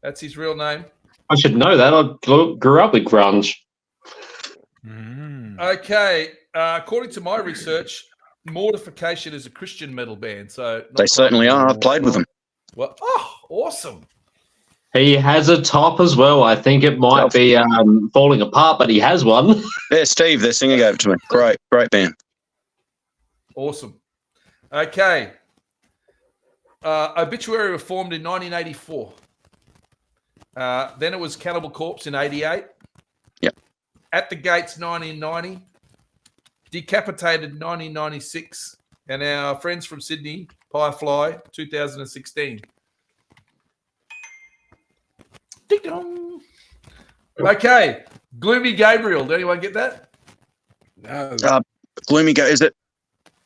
That's his real name. I should know that. I grew up with grunge. Mm. Okay. According to my research, Mortification is a Christian metal band. So not They certainly are. I've played with them. Well, awesome. He has a top as well. I think it might be falling apart, but he has one. Yeah, Steve, their singer gave it to me. Great band. Awesome. Okay. Obituary were formed in 1984. Then it was Cannibal Corpse in 88. Yep. At the Gates 1990. Decapitated 1996. And our friends from Sydney, Firefly, 2016. Ding-dong. Okay. Gloomy Gabriel. Did anyone get that? No. Gloomy Is it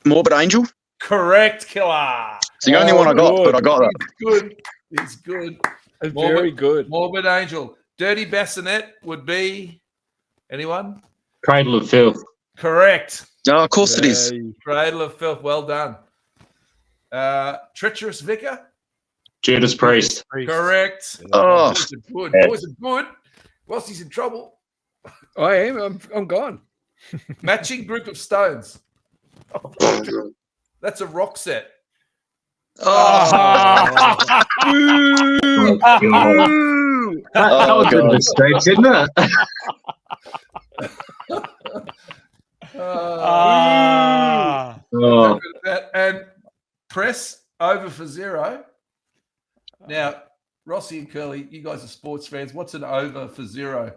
Morbid Angel? Correct, Killer. It's the only one I got, but I got it. It's good. It's good. Very good. Morbid Angel. Dirty Bassinet would be anyone? Cradle of Filth. Correct. Oh, of course it is. Cradle of Filth. Well done. Treacherous Vicar. Judas Priest. Correct. Oh, Boys are good. Yeah. Boys are good. Whilst he's in trouble. I am. I'm gone. Matching Group of Stones. That's a rock set. oh. That was a God. mistake, isn't it? Oh. And press over for 0. Now, Rossi and Curly, you guys are sports fans. What's an over for 0?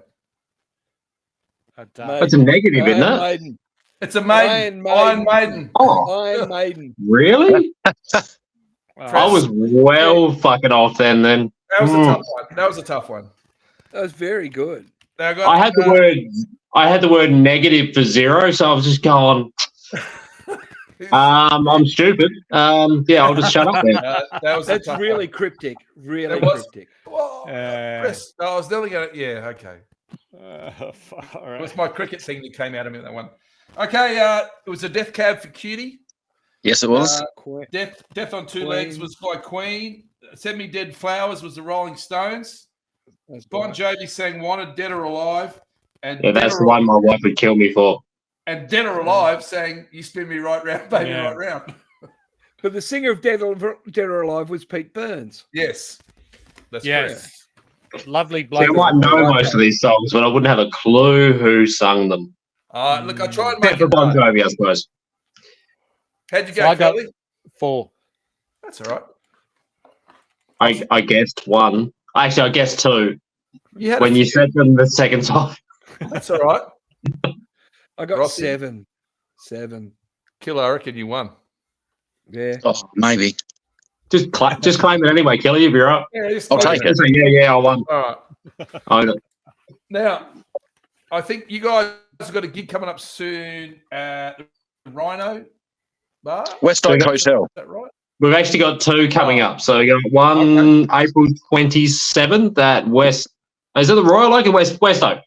That's a negative, isn't it? Maiden. It's a maiden. Iron Maiden. Iron Maiden. Oh, Iron Maiden. really? I was well fucking off then. That was a tough one. That was a tough one. That was very good. Now I got, I had the word negative for 0, so I was just going. I'm stupid. Yeah, I'll just shut up then. that was a That's tough really one. cryptic. Really It was. cryptic. Whoa, Chris, I was nearly going to. Yeah, okay. All It was my cricket thing that came out of me, that one. Okay, it was a Death Cab for Cutie. Yes, it was. Death on Two Legs was by Queen. Send Me Dead Flowers was the Rolling Stones. Bon Jovi sang Wanted, Dead or Alive. And Yeah, that's the one my wife would kill me for. And Dead or Alive sang You Spin Me Right Round, Baby, Right Round. But the singer of Dead or Alive was Pete Burns. Yes. That's Yes. Lovely See, bloke. I might know most of these songs, but I wouldn't have a clue who sung them. Look, I tried to make Except for it Bon hard. Jovi, I suppose. How'd you So go, I got Curly? 4. That's all right. I guessed 1. Actually, I guessed 2 You had when you said them the second time. That's all right. I got Rossi? 7. 7. Killer, I reckon you won. Yeah. Oh, maybe. Just claim it anyway, Kelly, if you're up. Yeah, I'll take it. So, yeah, I won. All right. I know. Now, I think you guys have got a gig coming up soon at the Rhino Bar. Is West Oak Hotel. that right? We've actually got 2 coming up. So we got one April 27th at West Is it the Royal Oak in Westoak?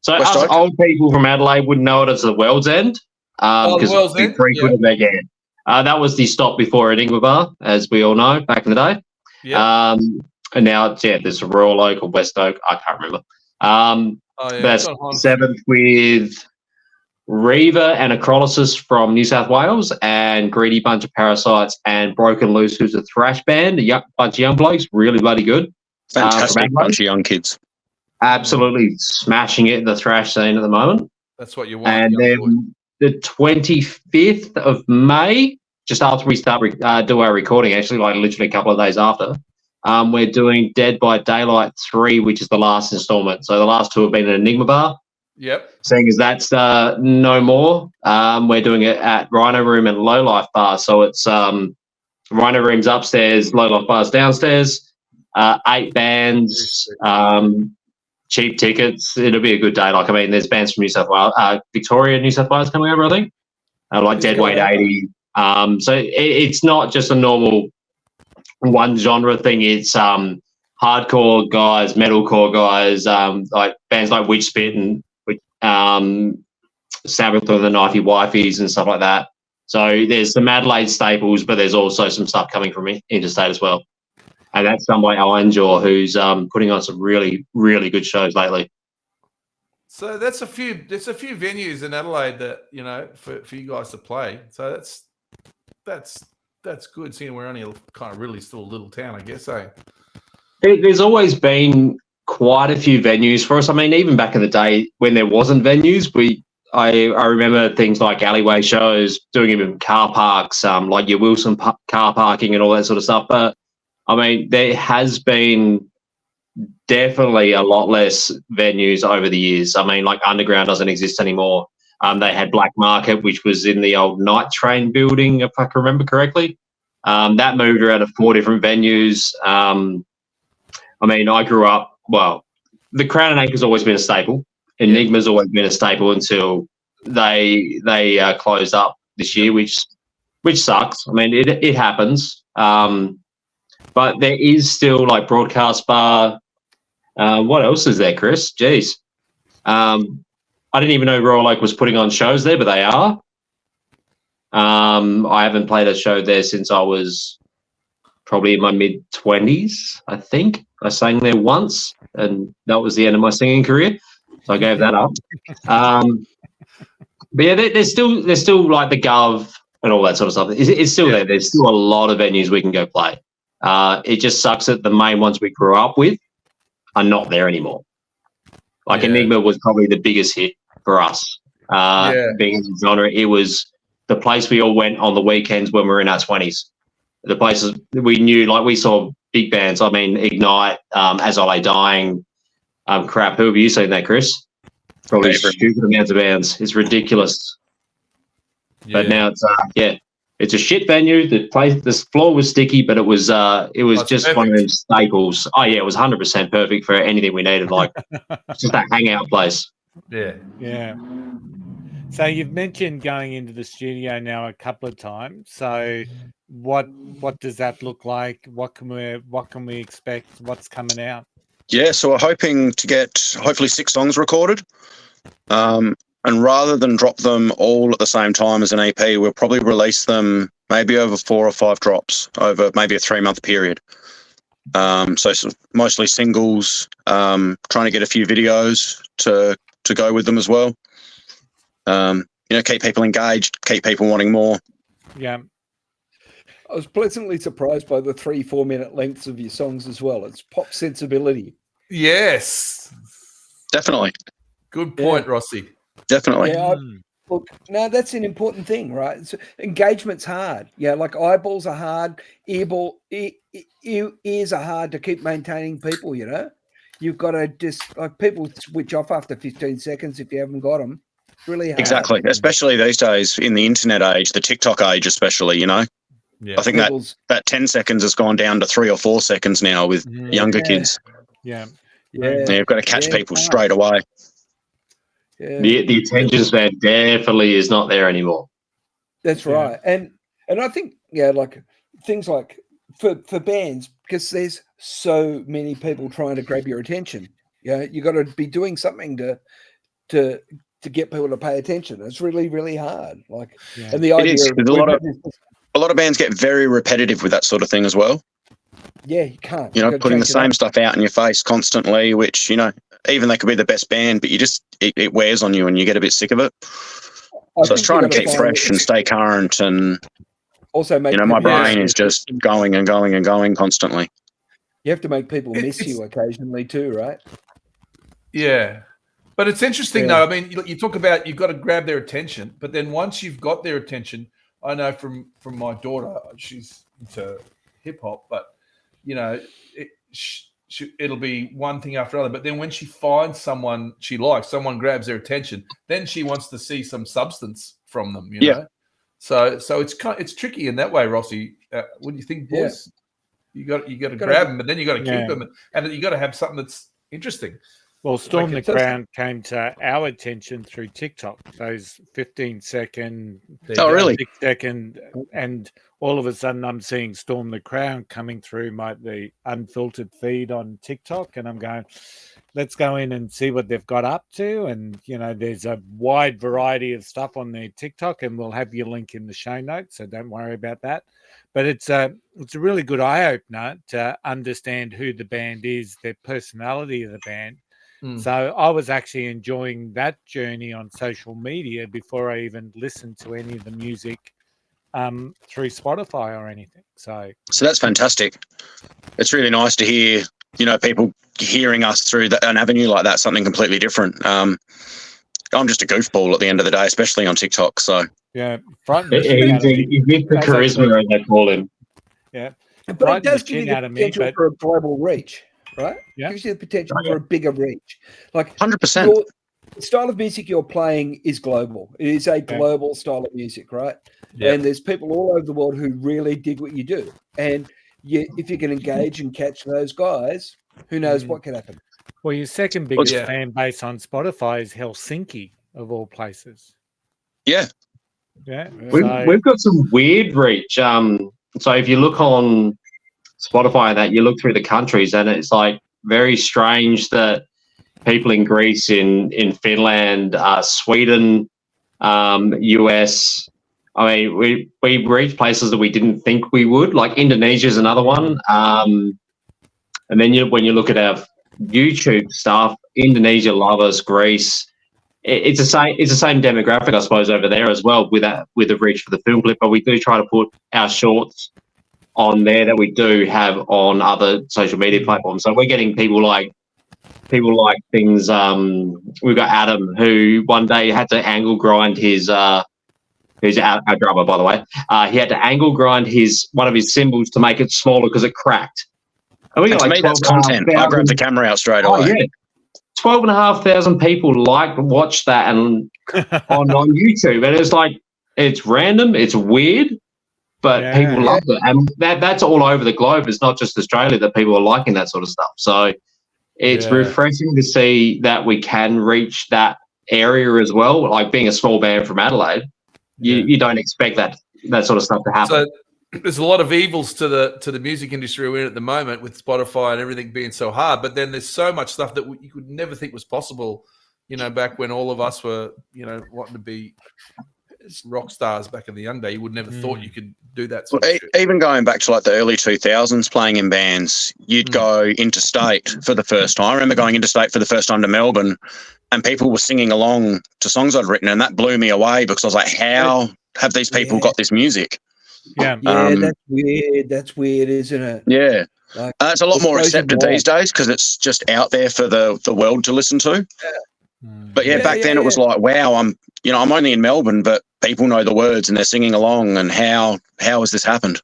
So West us Oak? old people from Adelaide wouldn't know it as the World's End. The Because World's we End? frequented that again. That was the stop before Enigma Bar, as we all know, back in the day. Yeah. And now, there's a Royal Oak or West Oak. I can't remember. That's John Hodge. 7th with Reaver and Acrolysis from New South Wales, and Greedy Bunch of Parasites and Broken Loose, who's a thrash band, a bunch of young blokes, really bloody good. Fantastic bunch of young kids. Absolutely smashing it in the thrash scene at the moment. That's what you want. And then the 25th of May, just after we start do our recording, actually, like literally a couple of days after, we're doing Dead by Daylight 3, which is the last installment. So the last two have been an Enigma Bar. Yep. Seeing as that's no more, we're doing it at Rhino Room and Low Life Bar. So it's Rhino Room's upstairs, Low Life Bar's downstairs. 8 bands, cheap tickets. It'll be a good day. Like, I mean, there's bands from New South Wales, Victoria, New South Wales coming over, I think. Like Deadweight 80. So it's not just a normal one genre thing. It's hardcore guys, metalcore guys, like bands like Witch Spit and Sabbath or the Knifey Wifeys and stuff like that. So there's some Adelaide staples, but there's also some stuff coming from interstate as well. And that's done by Owen Jaw, who's putting on some really, really good shows lately. So there's a few venues in Adelaide that, you know, for you guys to play. So that's good, seeing we're only kind of really still a little town, I guess. There's always been quite a few venues for us. I mean, even back in the day when there wasn't venues, I remember things like alleyway shows, doing them in car parks, like your Wilson car parking and all that sort of stuff. But I mean, there has been definitely a lot less venues over the years. I mean, like Underground doesn't exist anymore. They had Black Market, which was in the old Night Train building, if I can remember correctly. That moved around to 4 different venues. I mean, I grew up, well, the Crown and Anchor's always been a staple. Enigma's always been a staple until they closed up this year, which sucks. I mean, it happens. But there is still like Broadcast Bar. What else is there, Chris? Jeez. I didn't even know Royal Oak was putting on shows there, but they are. I haven't played a show there since I was probably in my mid-20s, I think. I sang there once, and that was the end of my singing career. So I gave that up. But yeah, there's still like the Gov and all that sort of stuff. It's still there. There's still a lot of venues we can go play. It just sucks that the main ones we grew up with are not there anymore. Like Enigma was probably the biggest hit for us. Being in the genre, it was the place we all went on the weekends when we were in our 20s. The places we knew, like we saw big bands. I mean, Ignite, As I Lay Dying, crap. Who have you seen that, Chris? Probably stupid amounts of bands. It's ridiculous. But now it's a shit venue. The floor was sticky, but it was just perfect. One of them staples. Oh yeah, it was 100% perfect for anything we needed. Like just that hangout place. Yeah. So you've mentioned going into the studio now a couple of times. So what does that look like? What can we expect? What's coming out? Yeah, so we're hoping to get hopefully 6 songs recorded. And rather than drop them all at the same time as an EP, we'll probably release them maybe over 4 or 5 drops over maybe a 3-month period. So mostly singles, trying to get a few videos to go with them as well. Keep people engaged, keep people wanting more. Yeah. I was pleasantly surprised by the 3-4 minute lengths of your songs as well. It's pop sensibility. Yes. Definitely. Good point, Rossi. Definitely. Yeah, look, no, that's an important thing, right? So engagement's hard. Yeah, like eyeballs are hard, ears are hard to keep maintaining people, you know? You've got to just, like, people switch off after 15 seconds if you haven't got them. It's really hard. Exactly, especially these days in the internet age, the TikTok age especially, you know? Yeah. I think that 10 seconds has gone down to 3 or 4 seconds now with younger kids. Yeah. You've got to catch people straight away. Yeah. The attention span definitely is not there anymore. That's right. And I think, like things like for bands, because there's so many people trying to grab your attention, Yeah, you got to be doing something to get people to pay attention. It's really, really hard. Like, and the It idea is. of A lot of bands get very repetitive with that sort of thing as well. yeah, you can't. You know, gotta putting the change it same up. stuff out in your face constantly, which, you know, even they could be the best band, but it wears on you and you get a bit sick of it. I So it's think trying you to gotta keep find fresh and stay current, and also make you know, my people brain miss is you. just going and going and going constantly. You have to make people miss you occasionally too, right? Yeah. But it's interesting, Yeah. though. I mean, you talk about you've got to grab their attention, but then once you've got their attention, I know from my daughter, she's into hip hop, but, you know, it'll be one thing after another. But then when she finds someone she likes, someone grabs their attention, then she wants to see some substance from them, you know? So it's tricky in that way, Rossi. What do you think, boys? You got to grab them, but then you got to keep them, and you got to have something that's interesting. Well, Storm the Crown came to our attention through TikTok, those 15-second, really? 6-second, and all of a sudden I'm seeing Storm the Crown coming through the unfiltered feed on TikTok, and I'm going, let's go in and see what they've got up to. And, you know, there's a wide variety of stuff on their TikTok, and we'll have your link in the show notes, so don't worry about that. But it's a really good eye-opener to understand who the band is, their personality of the band. So I was actually enjoying that journey on social media before I even listened to any of the music through Spotify or anything. So that's fantastic. It's really nice to hear, you know, people hearing us through an avenue like that, something completely different. I'm just a goofball at the end of the day, especially on TikTok. So yeah, He's Mr. Charisma, as they call him. Yeah, but it does give you the potential for a global reach, right? Yeah, gives you the potential for a bigger reach. Like 100%. The style of music you're playing is global. It is a global style of music, right? Yeah. And there's people all over the world who really dig what you do. And if you can engage and catch those guys, who knows what can happen. Well, your second biggest fan base on Spotify is Helsinki, of all places. Yeah. Yeah. We've got some weird reach. So if you look on Spotify and that, you look through the countries, and it's like very strange that people in Greece, in Finland, Sweden, US, I mean, we reach places that we didn't think we would. Like Indonesia is another one. And then when you look at our YouTube stuff, Indonesia love us, Greece. It's the same demographic, I suppose, over there as well with the reach for the film clip. But we do try to put our shorts on there that we do have on other social media platforms. So we're getting people like things. We've got Adam, who one day had to angle grind his. Who's our drummer, by the way. He had to angle grind one of his cymbals to make it smaller because it cracked. And we got to me, that's content. I grabbed the camera out straight away. Yeah. 12,500 people watched that and on YouTube, and it's like it's random, it's weird, but people love it, and that's all over the globe. It's not just Australia that people are liking that sort of stuff. So it's refreshing to see that we can reach that area as well. Like being a small band from Adelaide, you don't expect that sort of stuff to happen. So there's a lot of evils to the music industry we're in at the moment with Spotify and everything being so hard. But then there's so much stuff that you could never think was possible, you know, back when all of us were, you know, wanting to be rock stars back in the young day. You would never thought you could do that sort of shit. Even going back to like the early 2000s, playing in bands, you'd go interstate for the first time. I remember going interstate for the first time to Melbourne, and people were singing along to songs I'd written, and that blew me away because I was like, how have these people got this music? Yeah, that's weird. That's weird, isn't it? Yeah. Like, it's a lot more accepted these days because it's just out there for the world to listen to. But back then it was like, wow, I'm only in Melbourne, but people know the words and they're singing along, and how has this happened?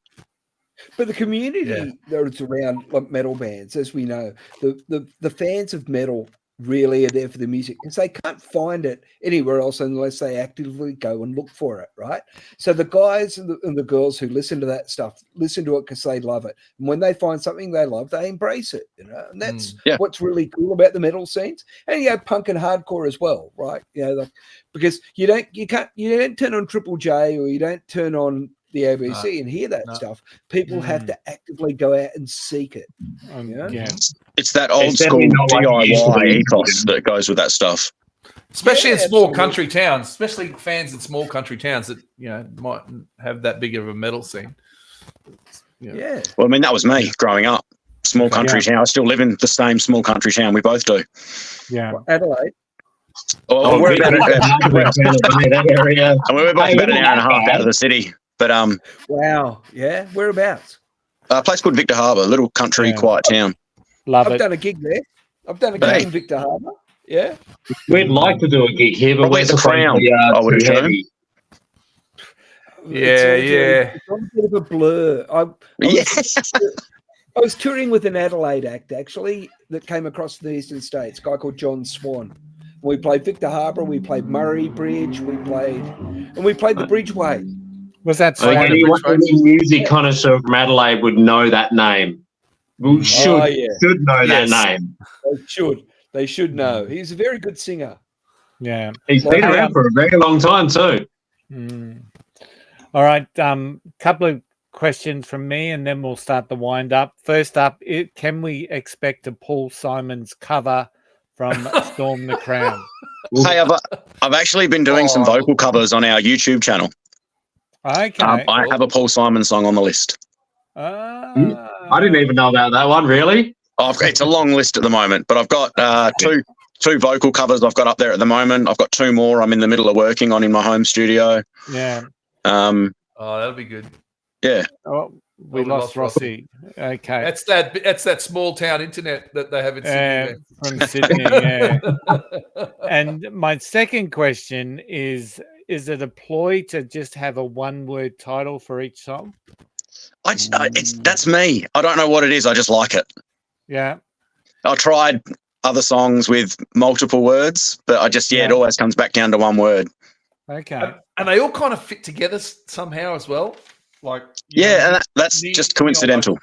But the community that's around like metal bands, as we know, the fans of metal really are there for the music because they can't find it anywhere else unless they actively go and look for it, right? So the guys and the girls who listen to that stuff listen to it because they love it, and when they find something they love, they embrace it, you know. And that's what's really cool about the metal scenes, and punk and hardcore as well, right? Because you don't turn on Triple J or you don't turn on the ABC and hear that stuff. People have to actively go out and seek it. It's that old school DIY ethos that goes with that stuff. Especially in small country towns, especially fans in small country towns that might have that big of a metal scene. Yeah. Well, I mean, that was me growing up. Small country town. I still live in the same small country town. We both do. Yeah. Well, Adelaide. Oh, we're about that area. And we're both about an hour and a half out of the city. But wow. Yeah. Whereabouts? A place called Victor Harbour, a little country quiet town. I've done a gig there. I've done a gig in Victor Harbour. Yeah. We'd like to do a gig here, but we're the Crown. I would have heavy. It's a bit of a blur. I was touring with an Adelaide act, actually, that came across the eastern states, a guy called John Swan. We played Victor Harbour, we played Murray Bridge, we played the Bridgeway. Was that any music connoisseur from Adelaide would know that name. We should know that name. They should know. He's a very good singer. Yeah. He's been around for a very long time too. All right. Couple of questions from me, and then we'll start the wind up. First up, can we expect a Paul Simons cover from Storm the Crown? Hey, I've actually been doing some vocal covers on our YouTube channel. Okay. I have a Paul Simons song on the list. I didn't even know about that one, really. It's a long list at the moment, but I've got two vocal covers I've got up there at the moment. I've got two more I'm in the middle of working on in my home studio. Yeah. That'll be good. Yeah. Oh, we lost Rossi. Okay. That's that small town internet that they have in Sydney. From Sydney, yeah. And my second question is it a ploy to just have a one-word title for each song? That's me. I don't know what it is. I just like it. Yeah. I tried other songs with multiple words, but it always comes back down to one word. Okay. And they all kind of fit together somehow as well. Like and that's just coincidental.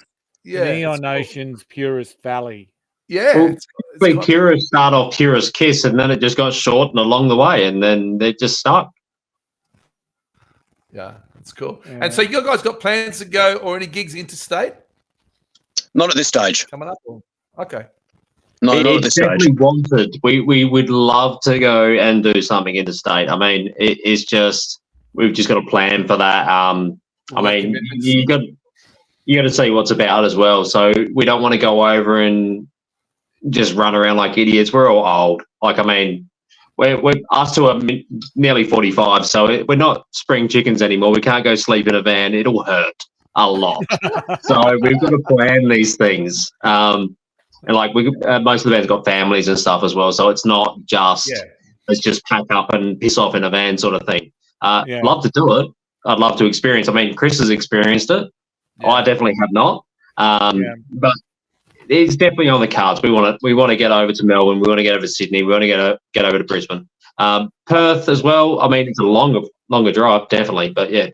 Neon Ocean's Purest Valley. Yeah. Well, Purist start off Purist Kiss, and then it just got shortened along the way, and then they just stuck. Yeah, that's cool. Yeah. And so you guys got plans to go or any gigs interstate? Not at this stage. Coming up? Okay. No, not at this stage. Wanted. We would love to go and do something interstate. I mean, it's just we've just got a plan for that. I mean, you got to see what's about as well. So we don't want to go over and just run around like idiots. We're all old. Like, I mean, we're us two are nearly 45, so we're not spring chickens anymore. We can't go sleep in a van. It'll hurt a lot. So we've got to plan these things. And like most of the bands got families and stuff as well, so it's not just let's just pack up and piss off in a van sort of thing. Love to do it. I'd love to experience. I mean, Chris has experienced it. Yeah. I definitely have not. But it's definitely on the cards. We want to get over to Melbourne. We want to get over to Sydney. We want to get over to Brisbane. Perth as well. I mean, it's a longer drive, definitely. But yeah,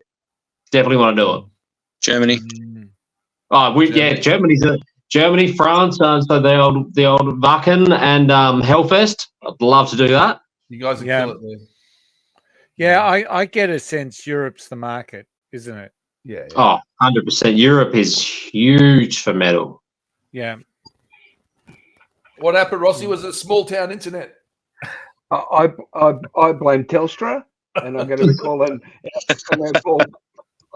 definitely want to do it. Germany. Germany, France. So the old Wacken and Hellfest. I'd love to do that. You guys are kill it there. Yeah, I get a sense Europe's the market, isn't it? Yeah. Oh, 100%. Europe is huge for metal. Yeah. What happened, Rossi? Was it small town internet? I blame Telstra, and I'm going to be calling.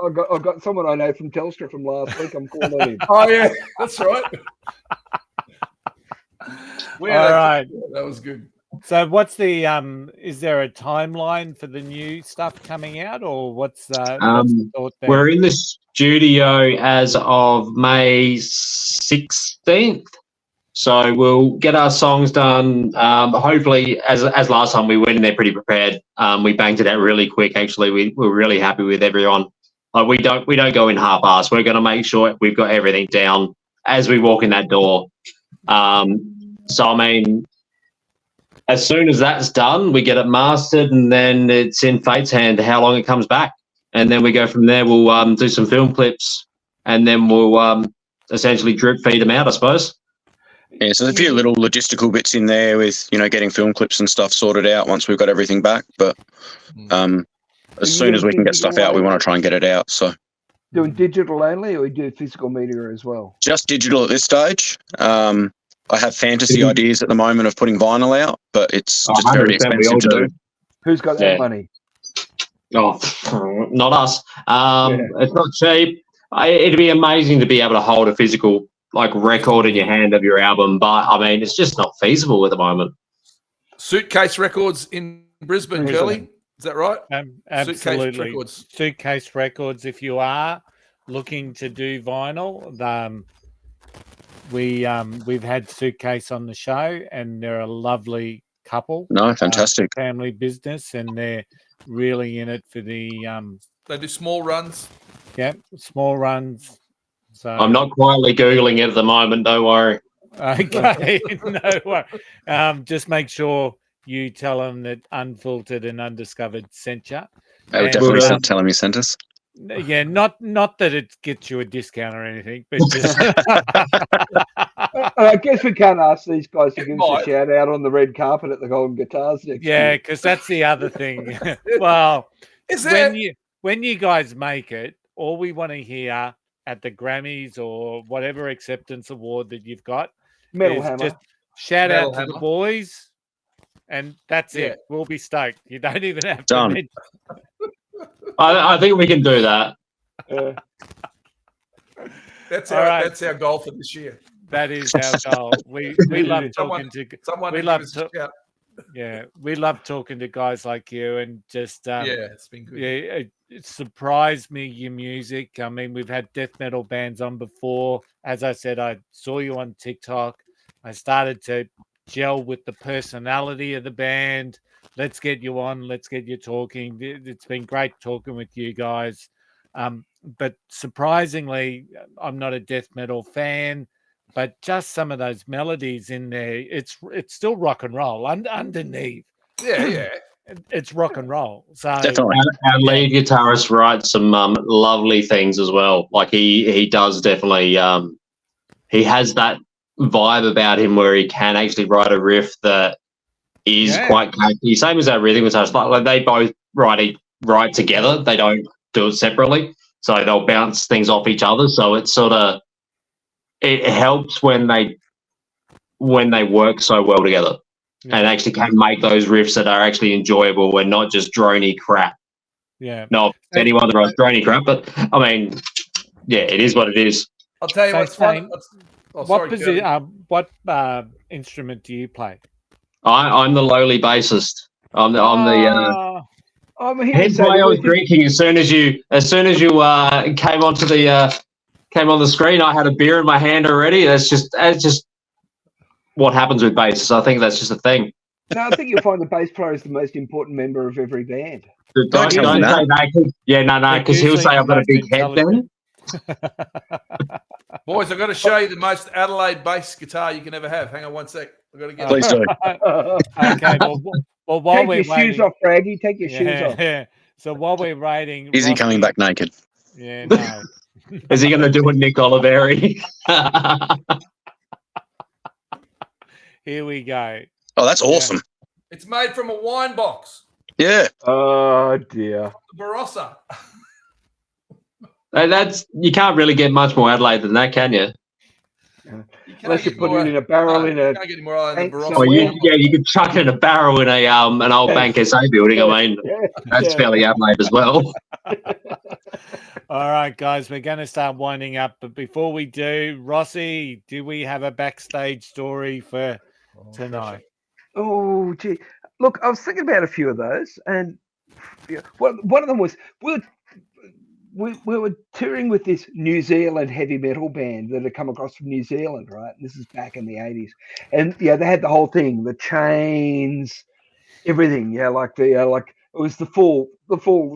I've got someone I know from Telstra from last week. I'm calling him. Oh yeah, that's right. All right, that was good. So, what's the is there a timeline for the new stuff coming out, or what's the thought there? We're in the studio as of May 16th, so we'll get our songs done. Hopefully, as last time, we went in there pretty prepared. We banged it out really quick. Actually, we're really happy with everyone. Like we don't go in half-assed. We're going to make sure we've got everything down as we walk in that door. So I mean, as soon as that's done, we get it mastered, and then it's in Fate's hand how long it comes back, and then we go from there. We'll do some film clips, and then we'll essentially drip feed them out, I suppose. Yeah, so there's a few little logistical bits in there with getting film clips and stuff sorted out once we've got everything back. But as soon as we can get stuff out, we want to try and get it out. So doing digital only, or you do physical media as well? Just digital at this stage. I have fantasy ideas at the moment of putting vinyl out, but it's just very 100%, we all expensive to do. Who's got that money? Oh, not us. It's not cheap. It'd be amazing to be able to hold a physical record in your hand of your album, but I mean, it's just not feasible at the moment. Suitcase Records in Brisbane, Curly. Is that right? Absolutely. Suitcase Records. If you are looking to do vinyl, we've had Suitcase on the show, and they're a lovely couple. No, fantastic. Family business, and they're really in it for the. They do small runs. Yeah, small runs. So I'm not quietly Googling it at the moment. Don't worry. Okay, no worry. Just make sure you tell them that Unfiltered and Undiscovered sent you. They would definitely tell them you sent us. Yeah, not that it gets you a discount or anything, but just. I guess we can't ask these guys to give us a shout out on the red carpet at the Golden Guitars next year. Because that's the other thing. Well, when you guys make it, all we want to hear at the Grammys or whatever acceptance award that you've got, Metal Hammer. Just shout out to the boys, and that's it. We'll be stoked. You don't even have to mention. I think we can do that. That's our goal for this year. That is our goal. We love talking to we love talking to guys like you, and just it's been good. It surprised me, your music. I mean, we've had death metal bands on before. As I said, I saw you on TikTok. I started to gel with the personality of the band. Let's get you on. Let's get you talking. It's been great talking with you guys. But surprisingly, I'm not a death metal fan, but just some of those melodies in there, it's still rock and roll underneath. Yeah. It's rock and roll. So definitely. Our lead guitarist writes some lovely things as well. Like he does definitely. He has that vibe about him where he can actually write a riff that is quite catchy. Same as that rhythm guitarist. Like they both write together. They don't do it separately. So they'll bounce things off each other. So it's sort of it helps when they work so well together. And actually can make those riffs that are actually enjoyable and not just drony crap. Yeah. Not anyone that writes drony crap, but I mean, it is what it is. I'll tell you what's fun. What instrument do you play? I'm the lowly bassist. I'm the hence why I was drinking as soon as you came on the screen. I had a beer in my hand already. That's just what happens with bass. I think that's just a thing. No, I think you'll find the bass player is the most important member of every band. Don't say that. Because he'll say I've got a big head then. Boys, I've got to show you the most Adelaide bass guitar you can ever have. Hang on one sec. I've got to get Please do. Okay, well while take we're your shoes off, Braggy. Take your shoes off. Yeah. So while we're waiting, is he coming back naked? Yeah, no. Is he going to do a Nick Oliveri? Here we go. Oh, that's awesome. It's made from a wine box. Yeah. Oh dear. Barossa. You can't really get much more Adelaide than that, can you? Unless you put it in a barrel in a. Can't get any more Adelaide than Barossa. Oh, you could chuck it in a barrel in an old Bank SA building. I mean, that's fairly Adelaide as well. All right, guys, we're going to start winding up. But before we do, Rossi, do we have a backstage story for tonight? Oh, gee. Look, I was thinking about a few of those. And one of them was we were touring with this New Zealand heavy metal band that had come across from New Zealand, right? And this is back in the 80s. And, they had the whole thing, the chains, everything. Yeah, it was the full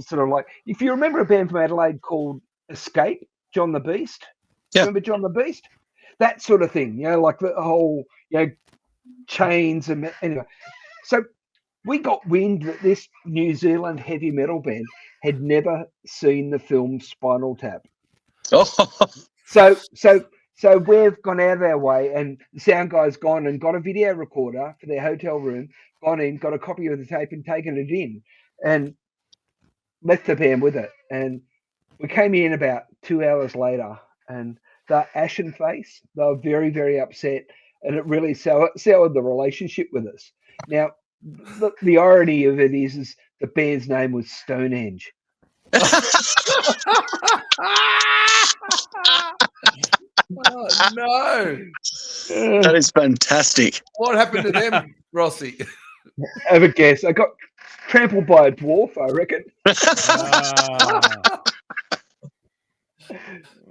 sort of like, if you remember a band from Adelaide called Escape, John the Beast. Yeah. Remember John the Beast? That sort of thing, like the whole, chains and anyway. So we got wind that this New Zealand heavy metal band had never seen the film Spinal Tap. Oh. So we've gone out of our way, and the sound guy's gone and got a video recorder for their hotel room, gone in, got a copy of the tape and taken it in, and left the band with it. And we came in about 2 hours later, and they're ashen face. They were very, very upset, and it really soured the relationship with us. Now, the irony of it is the band's name was Stonehenge. Oh, no. That is fantastic. What happened to them, Rossi? Have a guess. I got trampled by a dwarf, I reckon.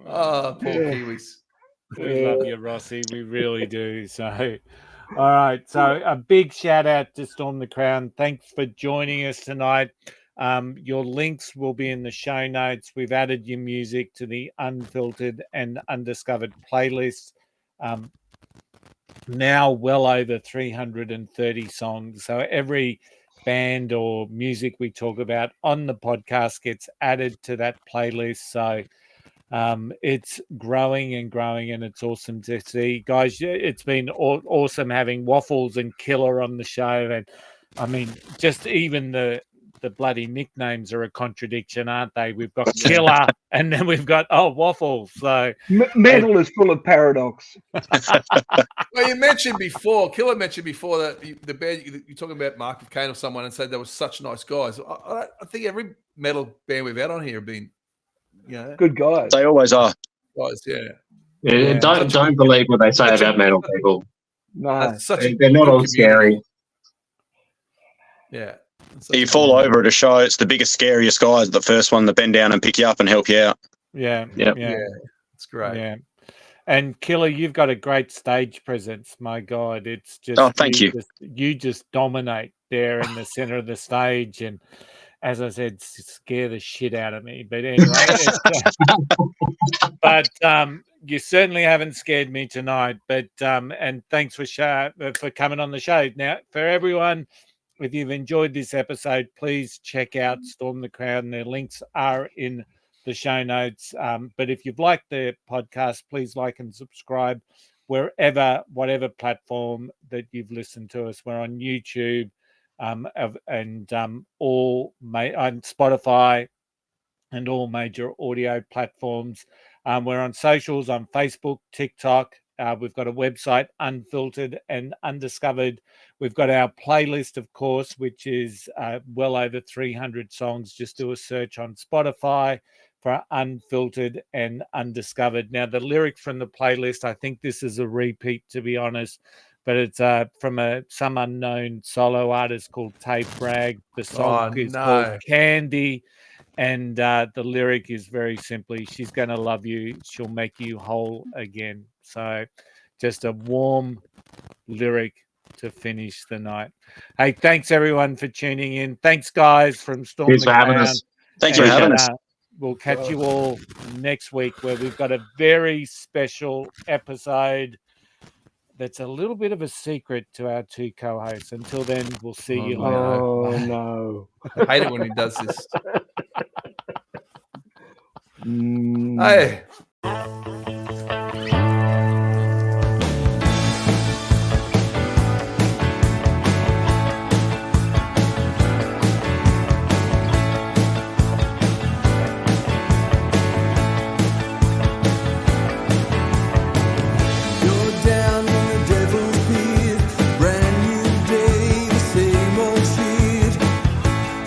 Oh, poor Kiwis. We love you, Rossi. We really do. So, all right. So, a big shout out to Storm the Crown. Thanks for joining us tonight. Your links will be in the show notes. We've added your music to the Unfiltered and Undiscovered playlist. Now well over 330 songs. So every band or music we talk about on the podcast gets added to that playlist. So it's growing and growing, and it's awesome to see. Guys, it's been awesome having Waffles and Killer on the show. And I mean, just even the bloody nicknames are a contradiction, aren't they? We've got Killer and then we've got Waffles. So metal is full of paradox. Well, Killer mentioned before that the band you're talking about Mark of Cain or someone and said they were such nice guys. I think every metal band we've had on here have been, good guys. They always are. Guys, yeah. Don't believe what they say about metal people. No, They're not all scary. Yeah. You fall over at a show, it's the biggest, scariest guys, the first one to bend down and pick you up and help you out. Yeah. It's great. Yeah. And Killer, you've got a great stage presence. My God, it's just thank you. You just dominate there in the center of the stage, and as I said, scare the shit out of me. But anyway, you certainly haven't scared me tonight. But and thanks for coming on the show. Now, for everyone, if you've enjoyed this episode, please check out Storm the Crown. Their links are in the show notes. But if you've liked the podcast, please like and subscribe whatever platform that you've listened to us. We're on YouTube and on Spotify and all major audio platforms. We're on socials on Facebook, TikTok. We've got a website, Unfiltered and Undiscovered. We've got our playlist, of course, which is well over 300 songs. Just do a search on Spotify for Unfiltered and Undiscovered. Now, the lyric from the playlist, I think this is a repeat, to be honest, but it's from some unknown solo artist called Tate Bragg. The song is called Candy. And the lyric is very simply, she's going to love you. She'll make you whole again. So just a warm lyric to finish the night. Hey, thanks everyone for tuning in. Thanks, guys, from Storm Thanks the for having Crown. us. Thanks for having us. We'll catch you all next week, where we've got a very special episode that's a little bit of a secret to our two co-hosts. Until then, we'll see you later. Oh, no. I hate it when he does this. Hey.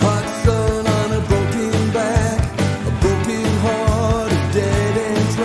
Hot sun on a broken back, a broken heart, a dead end track.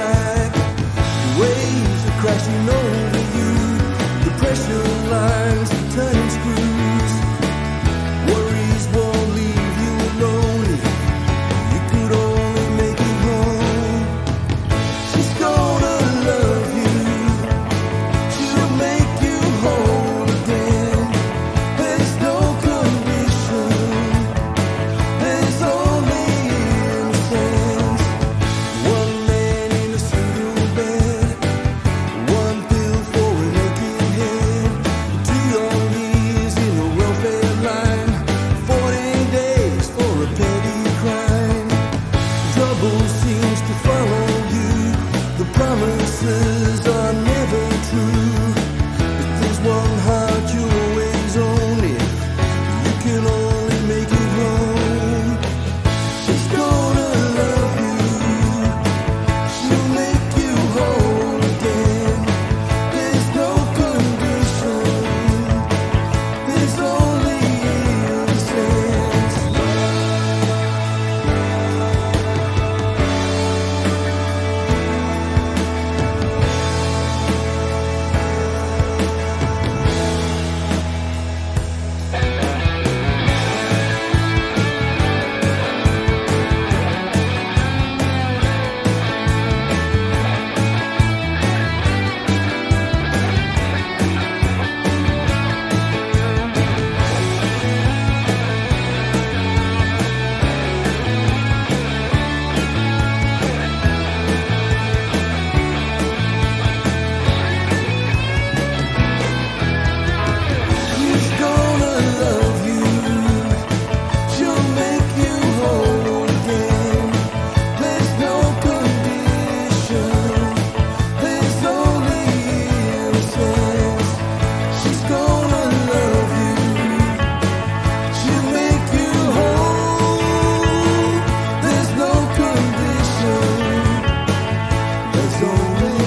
story.